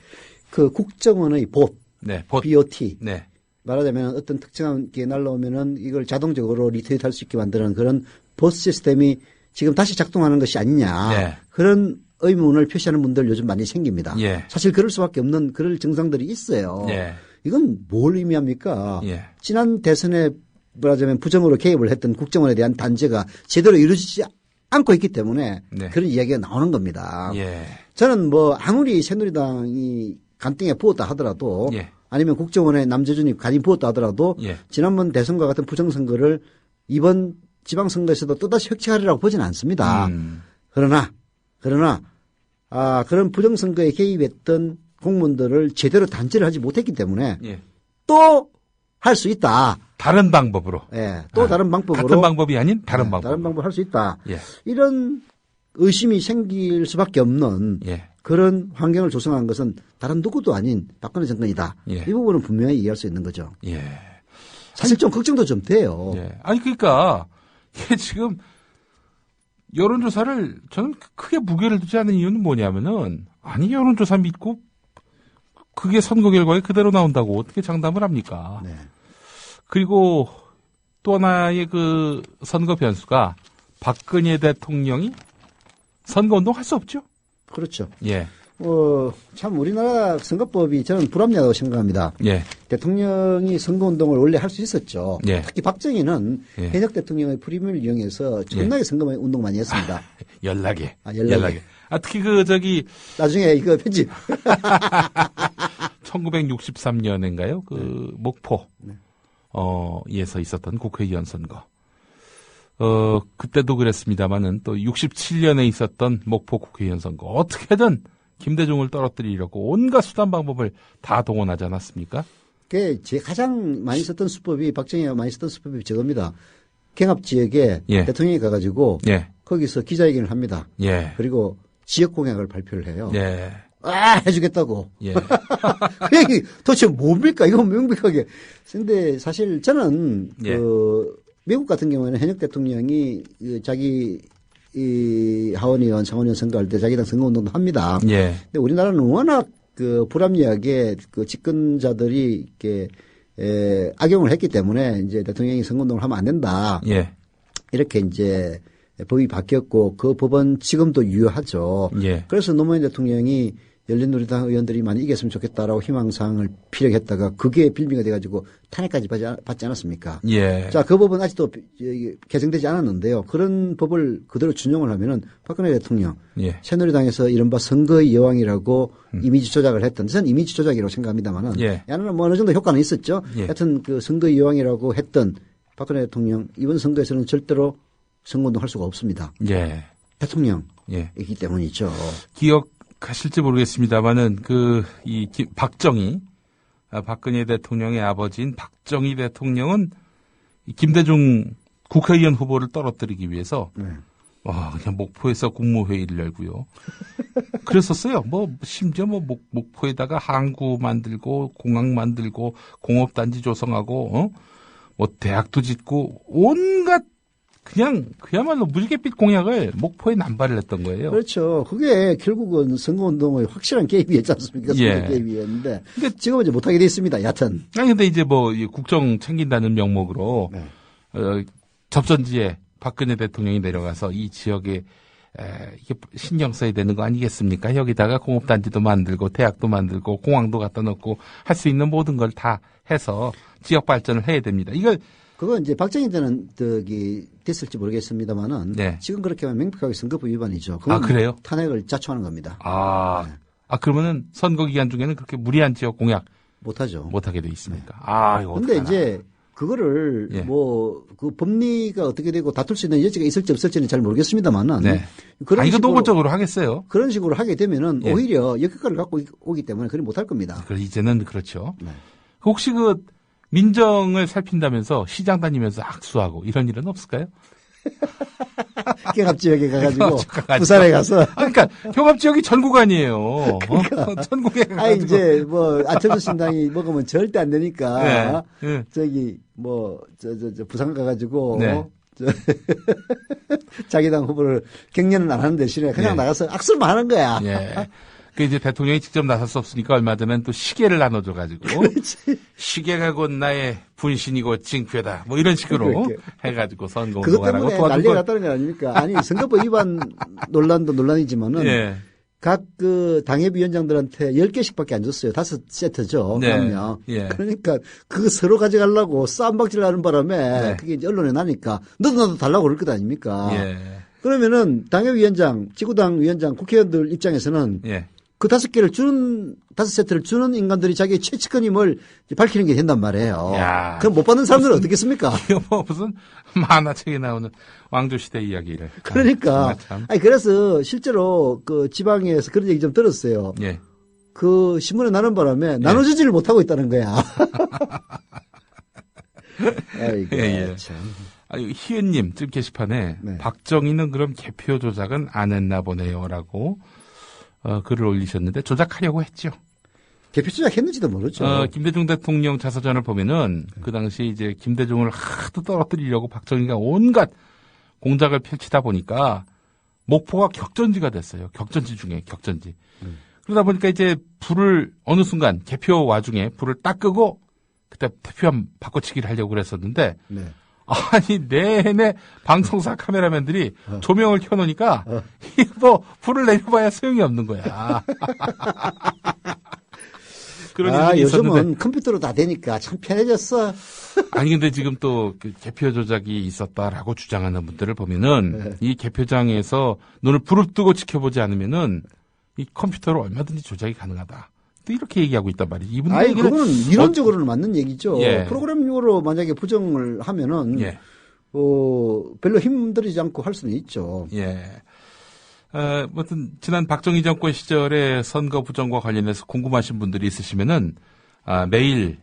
E: 그 국정원의 봇,
D: 네.
E: BOT
D: 네.
E: 말하자면 어떤 특정한 게 날라오면은 이걸 자동적으로 리트윗할 수 있게 만드는 그런 봇 시스템이 지금 다시 작동하는 것이 아니냐.
D: 네.
E: 그런 의문을 표시하는 분들 요즘 많이 생깁니다.
D: 예.
E: 사실 그럴 수밖에 없는 그럴 증상들이 있어요.
D: 예.
E: 이건 뭘 의미합니까?
D: 예.
E: 지난 대선에 말하자면 부정으로 개입을 했던 국정원에 대한 단죄가 제대로 이루어지지 않고 있기 때문에
D: 네.
E: 그런 이야기가 나오는 겁니다.
D: 예.
E: 저는 뭐 아무리 새누리당이 간땡에 부었다 하더라도
D: 예.
E: 아니면 국정원에 남재준이 간이 부었다 하더라도
D: 예.
E: 지난번 대선과 같은 부정선거를 이번 지방선거에서도 또다시 획책하리라고 보지는 않습니다. 그러나 그런 부정선거에 개입했던 공무원들을 제대로 단죄를 하지 못했기 때문에
D: 예.
E: 또 할 수 있다.
D: 다른 방법으로.
E: 예, 또 다른 방법으로.
D: 같은 방법이 아닌 다른 방법.
E: 다른 방법을 할 수 있다.
D: 예.
E: 이런 의심이 생길 수밖에 없는
D: 예.
E: 그런 환경을 조성한 것은 다른 누구도 아닌 박근혜 정권이다.
D: 예.
E: 이 부분은 분명히 이해할 수 있는 거죠.
D: 예.
E: 사실 좀 걱정도 좀 돼요.
D: 예. 아니 그러니까 이게 지금 여론조사를 저는 크게 무게를 두지 않는 이유는 뭐냐면은 아니 여론조사 믿고 그게 선거 결과에 그대로 나온다고 어떻게 장담을 합니까?
E: 네.
D: 그리고 또 하나의 그 선거 변수가 박근혜 대통령이 선거운동 할 수 없죠?
E: 그렇죠.
D: 예.
E: 참 우리나라 선거법이 저는 불합리하다고 생각합니다.
D: 예.
E: 대통령이 선거운동을 원래 할 수 있었죠.
D: 예.
E: 특히 박정희는
D: 예.
E: 현역 대통령의 프리미엄을 이용해서 존나게 선거운동 많이 했습니다.
D: 연락에.
E: 연락에.
D: 특히
E: 나중에 이거 편집.
D: 1963년인가요? 목포. 에서 있었던 국회의원 선거. 그때도 그랬습니다만은 또 67년에 있었던 목포 국회의원 선거. 어떻게든 김대중을 떨어뜨리려고 온갖 수단 방법을 다 동원하지 않았습니까?
E: 제 가장 많이 썼던 수법이 박정희가 많이 썼던 수법이 저겁니다. 경합 지역에
D: 예.
E: 대통령이 가가지고
D: 예.
E: 거기서 기자회견을 합니다.
D: 예.
E: 그리고 지역 공약을 발표를 해요.
D: 예.
E: 해주겠다고.
D: 예.
E: 그 얘기 도대체 뭡니까? 이건 명백하게. 근데 사실 저는
D: 예.
E: 미국 같은 경우에는 현역 대통령이 자기 하원 의원, 상원 의원 선거할 때 자기 당 선거운동도 합니다.
D: 예.
E: 근데 우리나라는 워낙 불합리하게 집권자들이 이렇게 악용을 했기 때문에 이제 대통령이 선거운동을 하면 안 된다.
D: 예.
E: 이렇게 이제 법이 바뀌었고 그 법은 지금도 유효하죠.
D: 예.
E: 그래서 노무현 대통령이 열린우리당 의원들이 많이 이겼으면 좋겠다라고 희망사항을 피력했다가 그게 빌미가 돼가지고 탄핵까지 받지 않았습니까?
D: 예.
E: 자, 그 법은 아직도 개정되지 않았는데요. 그런 법을 그대로 준용을 하면은 박근혜 대통령,
D: 예.
E: 새누리당에서 이른바 선거의 여왕이라고 이미지 조작을 했던, 저는 이미지 조작이라고 생각합니다만은,
D: 예.
E: 야는 뭐 어느 정도 효과는 있었죠.
D: 예.
E: 하여튼 그 선거의 여왕이라고 했던 박근혜 대통령 이번 선거에서는 절대로 선거운동 할 수가 없습니다.
D: 예.
E: 대통령이기
D: 예.
E: 때문이죠.
D: 기억하실지 모르겠습니다만은 박정희, 박근혜 대통령의 아버지인 박정희 대통령은 김대중 국회의원 후보를 떨어뜨리기 위해서 그냥 목포에서 국무회의를 열고요. 그랬었어요. 심지어 목포에다가 항구 만들고 공항 만들고 공업단지 조성하고 대학도 짓고 온갖 그야말로 물갯빛 공약을 목포에 남발을 했던 거예요.
E: 그렇죠. 그게 결국은 선거운동의 확실한 개입이었지 않습니까?
D: 예.
E: 선거 개입이었는데. 그러니까 지금은 이제 못하게 돼 있습니다. 여하튼.
D: 근데 이제 국정 챙긴다는 명목으로, 접전지에 박근혜 대통령이 내려가서 이 지역에 이게 신경 써야 되는 거 아니겠습니까? 여기다가 공업단지도 만들고, 대학도 만들고, 공항도 갖다 놓고, 할 수 있는 모든 걸 다 해서 지역 발전을 해야 됩니다.
E: 그건 이제 박정희 때는 됐을지 모르겠습니다만은 지금 그렇게 하면 명백하게 선거법 위반이죠.
D: 그래요?
E: 탄핵을 자초하는 겁니다.
D: 그러면은 선거 기간 중에는 그렇게 무리한 지역 공약
E: 못하죠.
D: 못하게 돼 있습니까? 이거
E: 근데 이제 그거를 그 법리가 어떻게 되고 다툴 수 있는 여지가 있을지 없을지는 잘 모르겠습니다만은
D: 이거 노골적으로 하겠어요.
E: 그런 식으로 하게 되면은 오히려 역효과를 갖고 오기 때문에 그걸 못할 겁니다.
D: 이제는 그렇죠. 혹시 민정을 살핀다면서 시장 다니면서 악수하고 이런 일은 없을까요?
E: 경합지역에 가가지고 부산에 가서.
D: 그러니까 경합지역이 전국 아니에요. 전국에 가가지고.
E: 이제 안철수 신당이 먹으면 절대 안 되니까 부산 가가지고 자기 당 후보를 격려는 안 하는 대신에 그냥 나가서 악수만 하는 거야.
D: 이제 대통령이 직접 나설 수 없으니까 얼마 전엔 또 시계를 나눠줘가지고. 시계가 곧 나의 분신이고 징표다. 이런 식으로 해가지고 선거운동하라고
E: 도와준 거. 난리가 났다는 거 아닙니까? 아니, 선거법 위반 논란도 논란이지만은. 각 그 당협위원장들한테 10개씩밖에 안 줬어요. 5세트죠.
D: 네.
E: 그럼요.
D: 예.
E: 그러니까 그거 서로 가져가려고 싸움박질 하는 바람에
D: 네.
E: 그게 이제 언론에 나니까 너도 나도 달라고 그럴 것 아닙니까?
D: 예.
E: 그러면은 당협위원장, 지구당 위원장, 국회의원들 입장에서는
D: 예.
E: 그 5개를 주는 5세트를 주는 인간들이 자기의 최측근임을 밝히는 게 된단 말이에요.
D: 야.
E: 그럼 못 받는 사람들은 어떻겠습니까?
D: 이거 뭐 무슨 만화책에 나오는 왕조시대 이야기를.
E: 그러니까.
D: 참.
E: 아니, 그래서 실제로 그 지방에서 그런 얘기 좀 들었어요.
D: 예.
E: 그 신문에 나는 바람에 나눠주지를 못하고 있다는 거야. 아이고,
D: 예.
E: 참.
D: 아니, 희은님, 지금 게시판에
E: 네.
D: 박정희는 그럼 개표 조작은 안 했나 보네요라고 글을 올리셨는데 조작하려고 했죠.
E: 개표 조작했는지도 모르죠.
D: 김대중 대통령 자서전을 보면은 그 당시 이제 김대중을 하도 떨어뜨리려고 박정희가 온갖 공작을 펼치다 보니까 목포가 격전지가 됐어요. 격전지 중에 격전지. 그러다 보니까 이제 불을 어느 순간 개표 와중에 불을 딱 끄고 그때 투표함 바꿔치기를 하려고 그랬었는데
E: 네.
D: 아니 내내 방송사 카메라맨들이 조명을 켜놓으니까 뭐 불을 내려봐야 소용이 없는 거야. 그런 일이
E: 요즘은
D: 있었는데.
E: 컴퓨터로 다 되니까 참 편해졌어.
D: 아니 근데 지금 또 그 개표 조작이 있었다라고 주장하는 분들을 보면은
E: 네.
D: 이 개표장에서 눈을 부릅뜨고 지켜보지 않으면은 이 컴퓨터로 얼마든지 조작이 가능하다. 또 이렇게 얘기하고 있단 말이지. 이분들
E: 아니,
D: 얘기는
E: 그거는 이론적으로는 맞는 얘기죠.
D: 예.
E: 프로그램용으로 만약에 부정을 하면은,
D: 예.
E: 별로 힘들이지 않고 할 수는 있죠.
D: 예. 아무튼 지난 박정희 정권 시절에 선거 부정과 관련해서 궁금하신 분들이 있으시면은 매일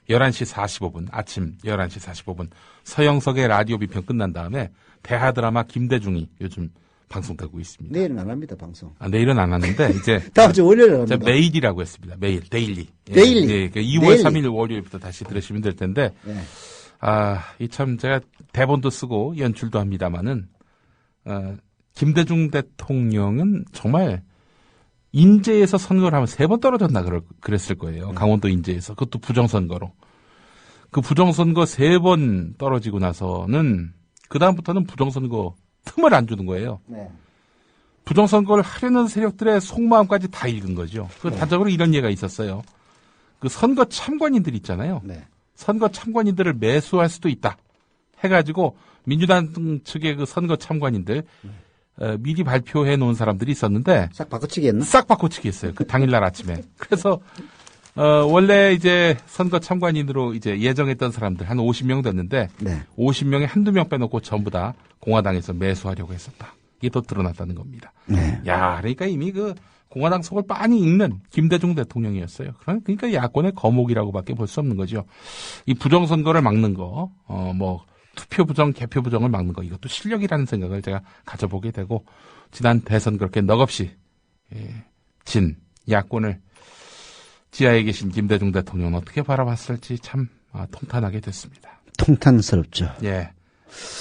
D: 11시 45분 아침 11시 45분 서영석의 라디오 비평 끝난 다음에 대하 드라마 김대중이 요즘 방송되고 있습니다.
E: 내일은 안 합니다, 방송.
D: 내일은 안 하는데 이제
E: 다음 주 월요일에 합니다.
D: 매일이라고 했습니다. 매일 데일리.
E: 데일리.
D: 예, 2월 3일 월요일부터 다시 들으시면 될 텐데
E: 네.
D: 이 참 제가 대본도 쓰고 연출도 합니다마는 김대중 대통령은 정말 인제에서 선거를 하면 3번 떨어졌나 그랬을 거예요. 강원도 인제에서. 그것도 부정선거로. 그 부정선거 3번 떨어지고 나서는 그다음부터는 부정선거 틈을 안 주는 거예요.
E: 네.
D: 부정선거를 하려는 세력들의 속마음까지 다 읽은 거죠. 그 단적으로 이런 예가 있었어요. 그 선거 참관인들 있잖아요.
E: 네.
D: 선거 참관인들을 매수할 수도 있다. 해가지고 민주당 측의 그 선거 참관인들 미리 발표해 놓은 사람들이 있었는데
E: 싹 바꿔치기 했나?
D: 싹 바꿔치기 했어요. 그 당일날 아침에. 그래서 원래 이제 선거 참관인으로 이제 예정했던 사람들 한 50명 됐는데
E: 네.
D: 50명에 한두 명 빼놓고 전부 다 공화당에서 매수하려고 했었다. 이게 또 드러났다는 겁니다.
E: 네.
D: 야, 그러니까 이미 그 공화당 속을 빤히 읽는 김대중 대통령이었어요. 그러니까 야권의 거목이라고밖에 볼 수 없는 거죠. 이 부정선거를 막는 거, 투표 부정, 개표 부정을 막는 거, 이것도 실력이라는 생각을 제가 가져보게 되고, 지난 대선 그렇게 넋없이 진 야권을 지하에 계신 김대중 대통령은 어떻게 바라봤을지 참 통탄하게 됐습니다.
E: 통탄스럽죠.
D: 예.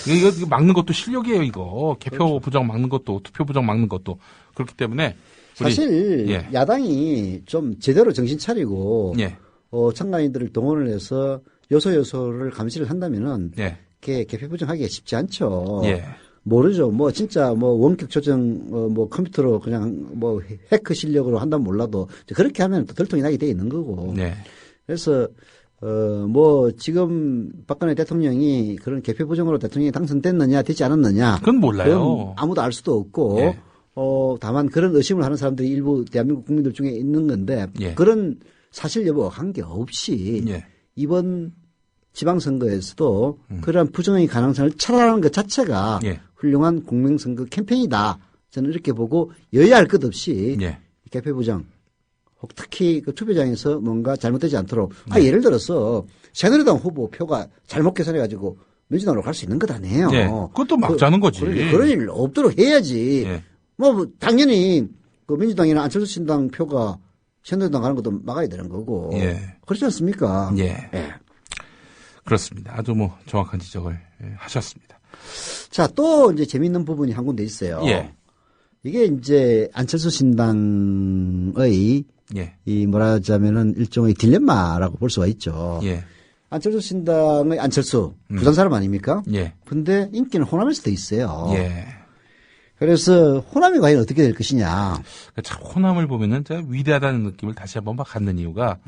D: 이거 막는 것도 실력이에요, 이거. 개표 그렇죠. 부정 막는 것도, 투표 부정 막는 것도. 그렇기 때문에.
E: 사실,
D: 예.
E: 야당이 좀 제대로 정신 차리고,
D: 예.
E: 참가인들을 동원을 해서 요소를 감시를 한다면은,
D: 예.
E: 개표 부정하기가 쉽지 않죠.
D: 예.
E: 모르죠. 진짜 원격 조정, 컴퓨터로 그냥 해커 실력으로 한다면 몰라도, 그렇게 하면 또 들통이 나게 돼 있는 거고.
D: 네.
E: 그래서, 지금 박근혜 대통령이 그런 개표 부정으로 대통령이 당선됐느냐, 되지 않았느냐.
D: 그건 몰라요.
E: 그건 아무도 알 수도 없고,
D: 예.
E: 다만 그런 의심을 하는 사람들이 일부 대한민국 국민들 중에 있는 건데,
D: 예.
E: 그런 사실 여부와 관계없이,
D: 예.
E: 이번 지방선거에서도 그러한 부정의 가능성을 차단하는 것 자체가
D: 예.
E: 훌륭한 공명선거 캠페인이다. 저는 이렇게 보고 여야 할 것 없이
D: 예.
E: 개표 부정, 혹 특히 그 투표장에서 뭔가 잘못되지 않도록 예를 들어서 새누리당 후보 표가 잘못 계산해가지고 민주당으로 갈 수 있는 것 아니에요.
D: 예. 그것도 막자는 거지.
E: 그런 일 없도록 해야지.
D: 예.
E: 당연히 그 민주당이나 안철수 신당 표가 새누리당 가는 것도 막아야 되는 거고.
D: 예.
E: 그렇지 않습니까?
D: 예. 그렇습니다. 아주 정확한 지적을 하셨습니다.
E: 자, 또 이제 재미있는 부분이 한 군데 있어요.
D: 예.
E: 이게 이제 안철수 신당의
D: 예.
E: 이 뭐라 하자면은 일종의 딜레마라고 볼 수가 있죠.
D: 예.
E: 안철수 신당의 안철수 부산 사람 아닙니까?
D: 예.
E: 근데 인기는 호남에서 더 있어요.
D: 예.
E: 그래서 호남이 과연 어떻게 될 것이냐.
D: 참 호남을 보면은 제가 위대하다는 느낌을 다시 한번 막 갖는 이유가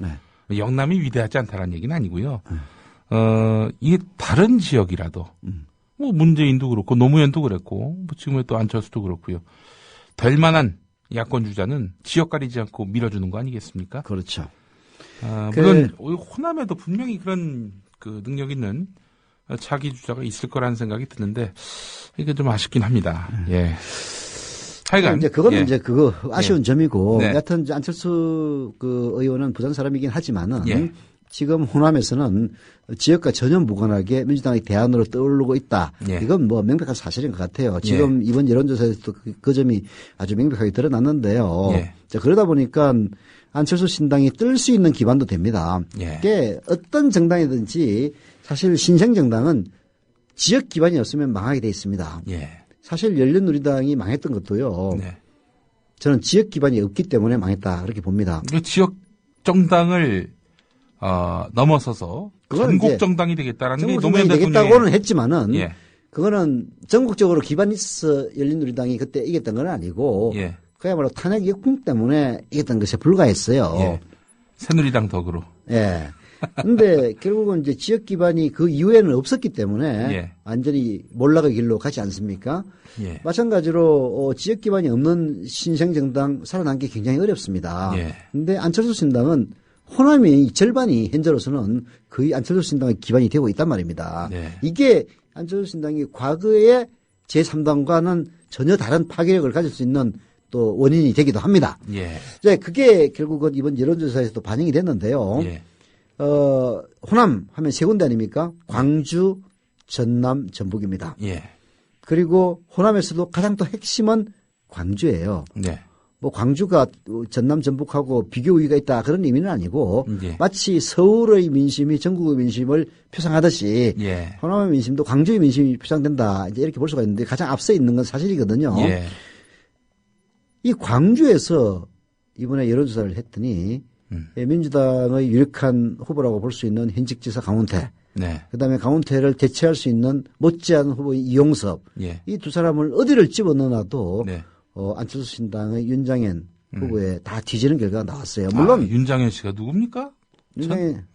D: 영남이 위대하지 않다는 얘기는 아니고요. 이게 다른 지역이라도 뭐 문재인도 그렇고 노무현도 그랬고 뭐 지금의 또 안철수도 그렇고요. 될 만한 야권 주자는 지역 가리지 않고 밀어주는 거 아니겠습니까?
E: 그렇죠.
D: 물론 호남에도 분명히 그런 그 능력 있는 차기 주자가 있을 거라는 생각이 드는데 이게 좀 아쉽긴 합니다. 예. 하여간
E: 이제 그거는 이제 그거 아쉬운 점이고
D: 네.
E: 여하튼 이제 안철수 그 의원은 부산 사람이긴 하지만은 지금 호남에서는 지역과 전혀 무관하게 민주당의 대안으로 떠오르고 있다. 이건 뭐 명백한 사실인 것 같아요. 지금 이번 여론조사에서도 그 점이 아주 명백하게 드러났는데요. 자, 그러다 보니까 안철수 신당이 뜰 수 있는 기반도 됩니다. 이게 어떤 정당이든지 사실 신생정당은 지역 기반이 없으면 망하게 돼 있습니다. 사실 열린우리당이 망했던 것도요. 저는 지역 기반이 없기 때문에 망했다 그렇게 봅니다.
D: 지역 정당을 넘어서서 전국 정당이 되겠다라는 게 노무현 대통령이
E: 되겠다고는 했지만은 그거는 전국적으로 기반이 있어 열린우리당이 그때 이겼던 건 아니고 그야말로 탄핵 역풍 때문에 이겼던 것에 불과했어요.
D: 새누리당 덕으로.
E: 근데 결국은 이제 지역 기반이 그 이후에는 없었기 때문에 완전히 몰락의 길로 가지 않습니까? 마찬가지로 지역 기반이 없는 신생정당 살아남기 굉장히 어렵습니다. 근데 안철수 신당은 호남이 절반이 현재로서는 거의 안철수 신당의 기반이 되고 있단 말입니다. 이게 안철수 신당이 과거의 제3당과는 전혀 다른 파괴력을 가질 수 있는 또 원인이 되기도 합니다. 이제 그게 결국은 이번 여론조사에서도 반영이 됐는데요. 호남 하면 세 군데 아닙니까? 광주, 전남, 전북입니다. 그리고 호남에서도 가장 또 핵심은 광주예요. 뭐 광주가 전남, 전북하고 비교 우위가 있다 그런 의미는 아니고 마치 서울의 민심이 전국의 민심을 표상하듯이 호남의 민심도 광주의 민심이 표상된다 이제 이렇게 볼 수가 있는데 가장 앞서 있는 건 사실이거든요. 이 광주에서 이번에 여론조사를 했더니 민주당의 유력한 후보라고 볼 수 있는 현직 지사 강훈태, 그다음에 강훈태를 대체할 수 있는 못지않은 후보 이용섭, 이 두 사람을 어디를 집어넣어도 안철수 신당의 윤장현 후보에 다 뒤지는 결과가 나왔어요. 물론
D: 윤장현 씨가 누굽니까?
E: 윤장현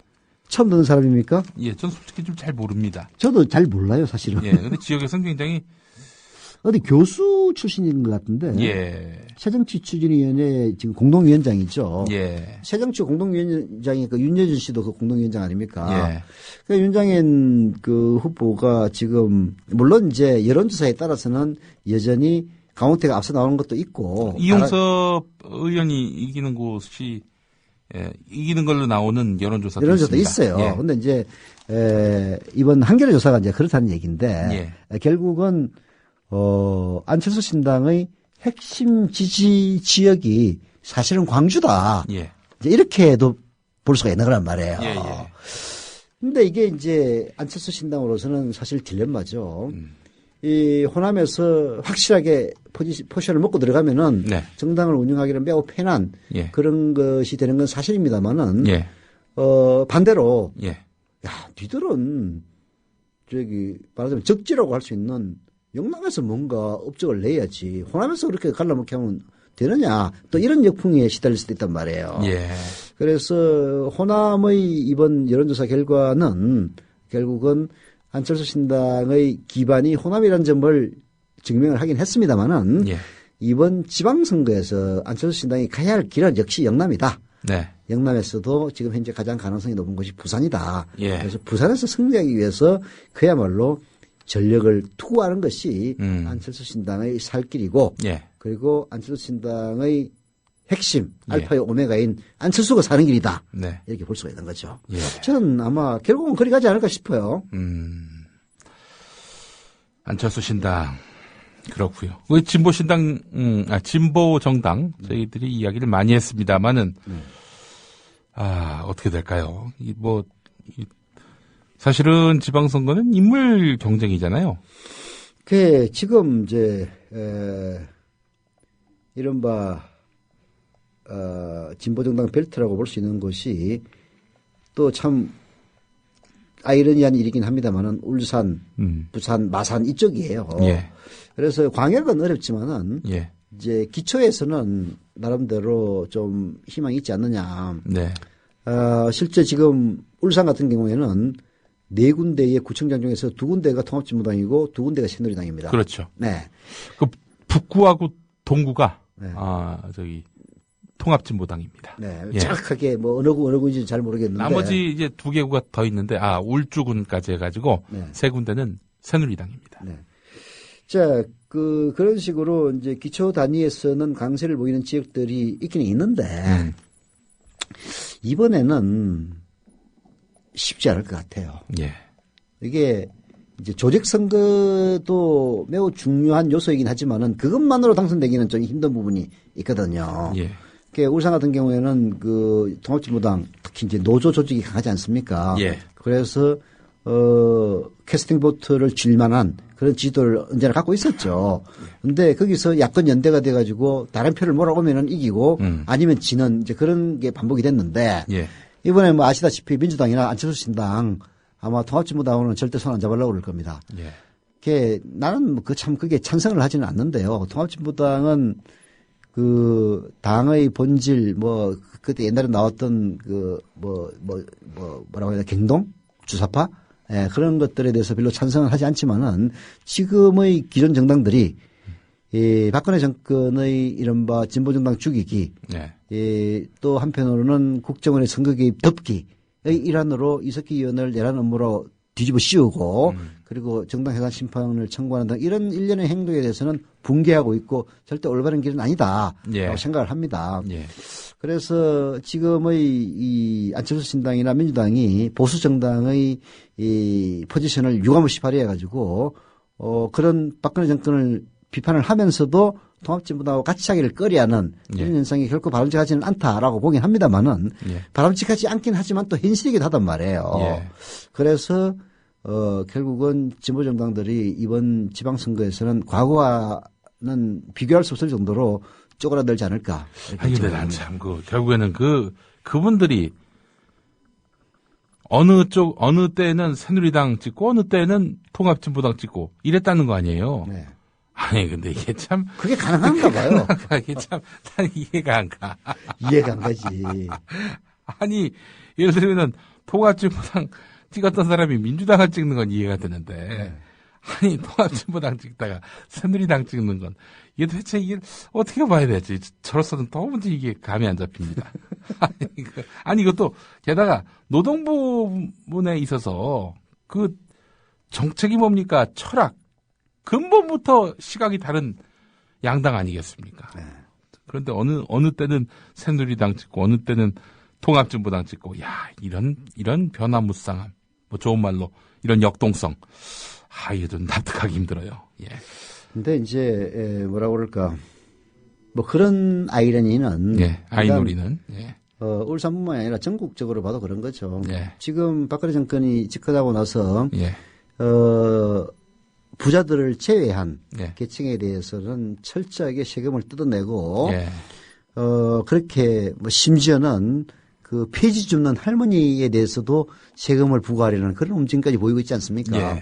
E: 처음 듣는 사람입니까?
D: 전 솔직히 좀 잘 모릅니다.
E: 저도 잘 몰라요, 사실은.
D: 근데 지역에서는 굉장히
E: 어디 교수 출신인 것 같은데. 새정치추진위원회 지금 공동위원장이죠. 새정치 공동위원장이 그 윤여준 씨도 그 공동위원장 아닙니까? 그 윤장현 그 후보가 지금 물론 이제 여론조사에 따라서는 여전히 강원태가 앞서 나오는 것도 있고.
D: 이용섭 의원이 이기는 곳이 이기는 걸로 나오는 여론조사도
E: 있어요. 그런데 이제 이번 한겨레 조사가 이제 그렇다는 얘기인데 결국은 안철수 신당의 핵심 지지 지역이 사실은 광주다. 이제 이렇게도 볼 수가 있는 거란 말이에요. 근데 이게 이제 안철수 신당으로서는 사실 딜레마죠. 이 호남에서 확실하게 포지션을 먹고 들어가면은 정당을 운영하기는 매우 편한 그런 것이 되는 건 사실입니다만은 반대로 야, 니들은 저기 말하자면 적지라고 할 수 있는 영남에서 뭔가 업적을 내야지 호남에서 그렇게 갈라먹게 하면 되느냐 또 이런 역풍에 시달릴 수도 있단 말이에요. 그래서 호남의 이번 여론조사 결과는 결국은 안철수 신당의 기반이 호남이라는 점을 증명을 하긴 했습니다만은 이번 지방선거에서 안철수 신당이 가야 할 길은 역시 영남이다. 영남에서도 지금 현재 가장 가능성이 높은 곳이 부산이다. 그래서 부산에서 승리하기 위해서 그야말로 전력을 투구하는 것이 안철수 신당의 살 길이고 그리고 안철수 신당의 핵심 알파의 오메가인 안철수가 사는 길이다. 이렇게 볼 수가 있는 거죠. 저는 아마 결국은 그리 가지 않을까 싶어요.
D: 안철수 신당 그렇고요. 우리 진보 신당 진보 정당 저희들이 이야기를 많이 했습니다만은 어떻게 될까요? 사실은 지방선거는 인물 경쟁이잖아요.
E: 그 지금 이제 이른바 진보정당 벨트라고 볼 수 있는 것이 또 참 아이러니한 일이긴 합니다만은 울산, 부산, 마산 이쪽이에요.
D: 예.
E: 그래서 광역은 어렵지만은
D: 예.
E: 이제 기초에서는 나름대로 좀 희망이 있지 않느냐.
D: 네.
E: 실제 지금 울산 같은 경우에는 4군데의 구청장 중에서 2군데가 통합진보당이고 2군데가 새누리당입니다.
D: 그렇죠.
E: 네.
D: 그 북구하고 동구가
E: 네.
D: 통합진보당입니다.
E: 네.
D: 예.
E: 정확하게 뭐 어느 구인지 잘 모르겠는데.
D: 나머지 이제 2개구가 더 있는데 울주군까지 해가지고
E: 네.
D: 3군데는 새누리당입니다.
E: 네. 자, 그런 식으로 이제 기초 단위에서는 강세를 보이는 지역들이 있기는 있는데 이번에는 쉽지 않을 것 같아요.
D: 예.
E: 이게 이제 조직 선거도 매우 중요한 요소이긴 하지만은 그것만으로 당선되기는 좀 힘든 부분이 있거든요.
D: 예.
E: 그러니까 울산 같은 경우에는 그 통합진보당 특히 이제 노조 조직이 강하지 않습니까?
D: 예.
E: 그래서 캐스팅 보트를 줄 만한 그런 지도를 언제나 갖고 있었죠. 근데 거기서 야권 연대가 돼가지고 다른 표를 몰아오면은 이기고 아니면 지는 이제 그런 게 반복이 됐는데
D: 예.
E: 이번에 뭐 아시다시피 민주당이나 안철수 신당 아마 통합진보당으로는 절대 손 안 잡으려고 그럴 겁니다.
D: 예.
E: 그게 나는 그게 찬성을 하지는 않는데요. 통합진보당은 그 당의 본질 그때 옛날에 나왔던 뭐라고 해야 되나 경동 주사파 예, 그런 것들에 대해서 별로 찬성을 하지 않지만은 지금의 기존 정당들이 박근혜 정권의 이른바 진보정당 죽이기
D: 네.
E: 또 한편으로는 국정원의 선거 개입 덮기의 일환으로 이석기 의원을 내란 업무로 뒤집어 씌우고 그리고 정당 해산 심판을 청구하는 등 이런 일련의 행동에 대해서는 붕괴하고 있고 절대 올바른 길은 아니다라고
D: 예.
E: 생각을 합니다.
D: 예.
E: 그래서 지금의 이 안철수 신당이나 민주당이 보수 정당의 이 포지션을 유감없이 발휘해가지고 그런 박근혜 정권을 비판을 하면서도 통합진보당하고 같이 하기를 꺼려하는 이런 현상이 결코 바람직하지는 않다라고 보긴 합니다만은 바람직하지 않긴 하지만 또 현실이기도 하단 말이에요.
D: 예.
E: 그래서 결국은 진보정당들이 이번 지방선거에서는 과거와는 비교할 수 없을 정도로 쪼그라들지 않을까.
D: 아니, 근데 난 참, 결국에는 그분들이 어느 때는 새누리당 찍고, 어느 때는 통합진보당 찍고, 이랬다는 거 아니에요?
E: 네.
D: 아니, 근데 이게 참.
E: 그게 가능한가 봐요.
D: 이게 참, 난 이해가 안 가.
E: 이해가 안 가지.
D: 아니, 예를 들면, 통합진보당 찍었던 사람이 민주당을 찍는 건 이해가 되는데,
E: 네.
D: 아니, 통합진보당 찍다가 새누리당 찍는 건, 이게 도대체 이게 어떻게 봐야 되지? 저로서는 도무지 이게 감이 안 잡힙니다. 아니, 이것도, 게다가 노동부문에 있어서 그 정책이 뭡니까? 철학. 근본부터 시각이 다른 양당 아니겠습니까?
E: 네.
D: 그런데 어느 때는 새누리당 찍고, 어느 때는 통합진보당 찍고, 야, 이런 변화무쌍함. 뭐 좋은 말로, 이런 역동성. 이게 좀 납득하기 힘들어요. 예.
E: 근데 이제 뭐라고 그럴까 뭐 그런 아이러니는
D: 아이놀이는
E: 울산뿐만 아니라 전국적으로 봐도 그런 거죠.
D: 예.
E: 지금 박근혜 정권이 집권하고 나서
D: 예.
E: 부자들을 제외한
D: 예.
E: 계층에 대해서는 철저하게 세금을 뜯어내고
D: 예.
E: 그렇게 뭐 심지어는 그 폐지 줍는 할머니에 대해서도 세금을 부과하려는 그런 움직임까지 보이고 있지 않습니까?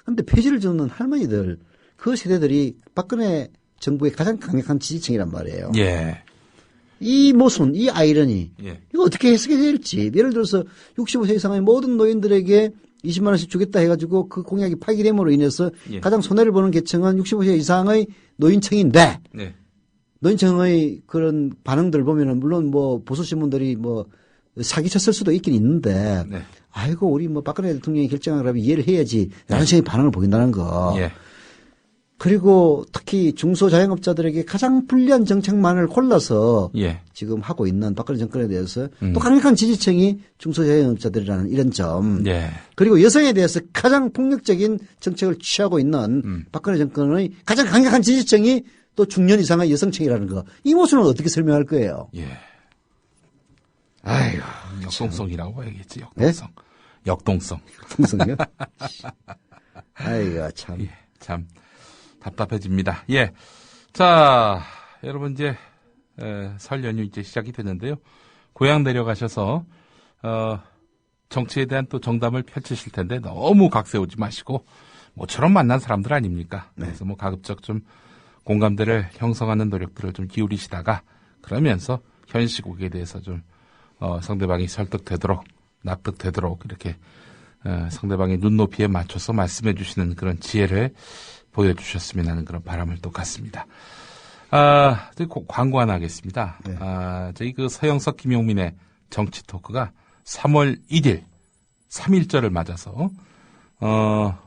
E: 그런데 폐지를 줍는 할머니들 그 세대들이 박근혜 정부의 가장 강력한 지지층이란 말이에요.
D: 예.
E: 이 모순, 이 아이러니, 이거 어떻게 해석해야 될지. 예를 들어서 65세 이상의 모든 노인들에게 20만 원씩 주겠다 해가지고 그 공약이 파기됨으로 인해서 가장 손해를 보는 계층은 65세 이상의 노인층인데 노인층의 그런 반응들 보면은 물론 뭐 보수신문들이 뭐 사기쳤을 수도 있긴 있는데 아이고 우리 뭐 박근혜 대통령이 결정한 거라면 이해를 해야지 라는 식의 반응을 보인다는 거. 그리고 특히 중소자영업자들에게 가장 불리한 정책만을 골라서 지금 하고 있는 박근혜 정권에 대해서 또 강력한 지지층이 중소자영업자들이라는 이런 점. 그리고 여성에 대해서 가장 폭력적인 정책을 취하고 있는 박근혜 정권의 가장 강력한 지지층이 또 중년 이상의 여성층이라는 거. 이 모습은 어떻게 설명할 거예요? 아이고.
D: 역동성이라고 봐야겠지. 역동성. 역동성.
E: 역동성이요? 아이고 참.
D: 참. 답답해집니다. 자, 여러분 이제 설 연휴 이제 시작이 됐는데요. 고향 내려가셔서 정치에 대한 또 정담을 펼치실 텐데 너무 각세우지 마시고 모처럼 만난 사람들 아닙니까? 그래서 뭐 가급적 좀 공감대를 형성하는 노력들을 좀 기울이시다가 그러면서 현 시국에 대해서 좀 상대방이 설득되도록 납득되도록 이렇게 상대방의 눈높이에 맞춰서 말씀해 주시는 그런 지혜를 보여주셨으면 하는 그런 바람을 또 갖습니다. 저희 광고 하나 하겠습니다.
E: 네.
D: 저희 그 서영석 김용민의 정치 토크가 3월 1일 3.1절을 맞아서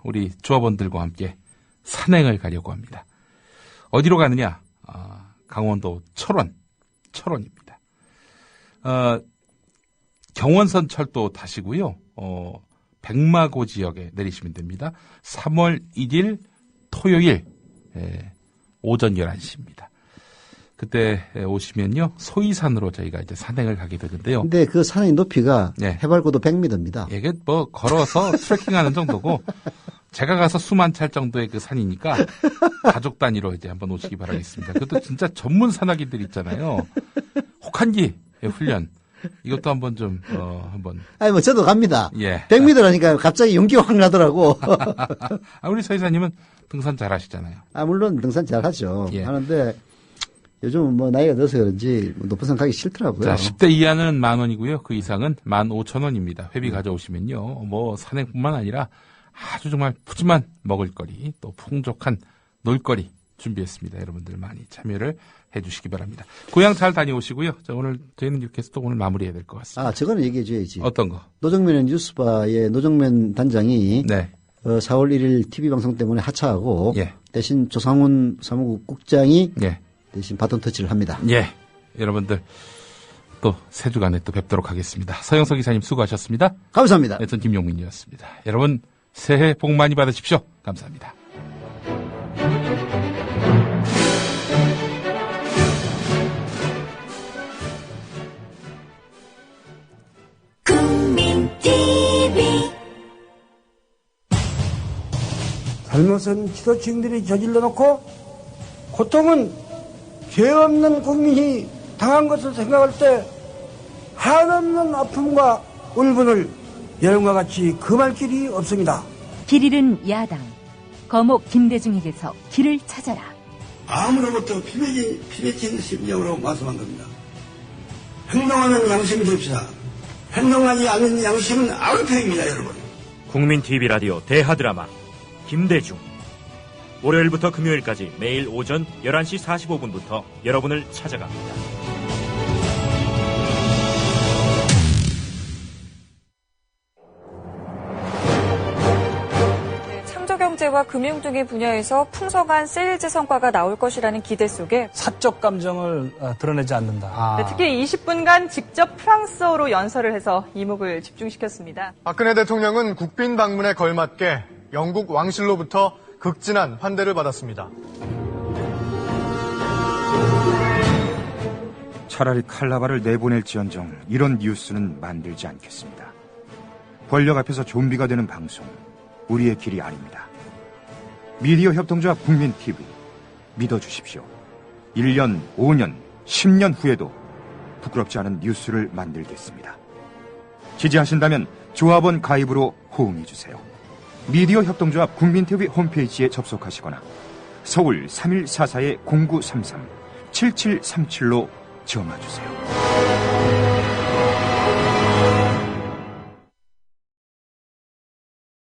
D: 우리 조합원들과 함께 산행을 가려고 합니다. 어디로 가느냐? 강원도 철원입니다. 경원선 철도 타시고요. 백마고 지역에 내리시면 됩니다. 3월 1일 토요일 오전 11시입니다. 그때 오시면요. 소이산으로 저희가 이제 산행을 가게 되는데요.
E: 근데 그 산의 높이가
D: 네.
E: 해발고도 100m입니다.
D: 이게 뭐 걸어서 트레킹하는 정도고 제가 가서 수만 찰 정도의 그 산이니까 가족 단위로 이제 한번 오시기 바라겠습니다. 그것도 진짜 전문 산악인들 있잖아요. 혹한기 훈련. 이것도 한번 좀 한번.
E: 아니 뭐 저도 갑니다.
D: 예.
E: 100m라니까 갑자기 용기가 확 나더라고.
D: 우리 서 이사님은 등산 잘하시잖아요.
E: 물론 등산 잘하죠.
D: 예.
E: 하는데 요즘은 뭐 나이가 들어서 그런지 높은 산 가기 싫더라고요.
D: 자, 10대 이하는 10,000원이고요. 그 이상은 15,000원입니다. 회비 가져오시면요. 뭐 산행뿐만 아니라 아주 정말 푸짐한 먹을거리 또 풍족한 놀거리 준비했습니다. 여러분들 많이 참여를 해주시기 바랍니다. 고향 잘 다녀오시고요. 자, 오늘 저희는 이렇게 해서 또 오늘 마무리해야 될 것 같습니다.
E: 저거는 얘기해 줘야지.
D: 어떤 거?
E: 노정면의 뉴스바의 노정면 단장이
D: 네.
E: 4월 1일 TV 방송 때문에 하차하고
D: 예.
E: 대신 조상훈 사무국 국장이
D: 예.
E: 대신 바톤 터치를 합니다.
D: 예. 여러분들 또 세 주간에 또 뵙도록 하겠습니다. 서영석 이사님 수고하셨습니다.
E: 감사합니다.
D: 네, 전 김용민이었습니다. 여러분 새해 복 많이 받으십시오. 감사합니다.
I: 잘못은 지도층들이 저질러 놓고 고통은 죄 없는 국민이 당한 것을 생각할 때 한없는 아픔과 울분을 여러분과 같이 금할 길이 없습니다.
B: 길 잃은 야당 거목 김대중에게서 길을 찾아라.
I: 아무로부터 피배진 심정으로 말씀한 겁니다. 행동하는 양심이 됩시다. 행동하지 않는 양심은 악평입니다, 여러분.
J: 국민 TV 라디오 대하드라마 김대중. 월요일부터 금요일까지 매일 오전 11시 45분부터 여러분을 찾아갑니다.
K: 창조경제와 금융 등의 분야에서 풍성한 세일즈 성과가 나올 것이라는 기대 속에
L: 사적 감정을 드러내지 않는다.
K: 네, 특히 20분간 직접 프랑스어로 연설을 해서 이목을 집중시켰습니다.
M: 박근혜 대통령은 국빈 방문에 걸맞게 영국 왕실로부터 극진한 환대를 받았습니다.
N: 차라리 칼라바를 내보낼지언정 이런 뉴스는 만들지 않겠습니다. 권력 앞에서 좀비가 되는 방송, 우리의 길이 아닙니다. 미디어 협동조합 국민TV, 믿어주십시오. 1년, 5년, 10년 후에도 부끄럽지 않은 뉴스를 만들겠습니다. 지지하신다면 조합원 가입으로 호응해주세요. 미디어 협동조합 국민TV 홈페이지에 접속하시거나 서울 3144-0933 7737로 전화주세요.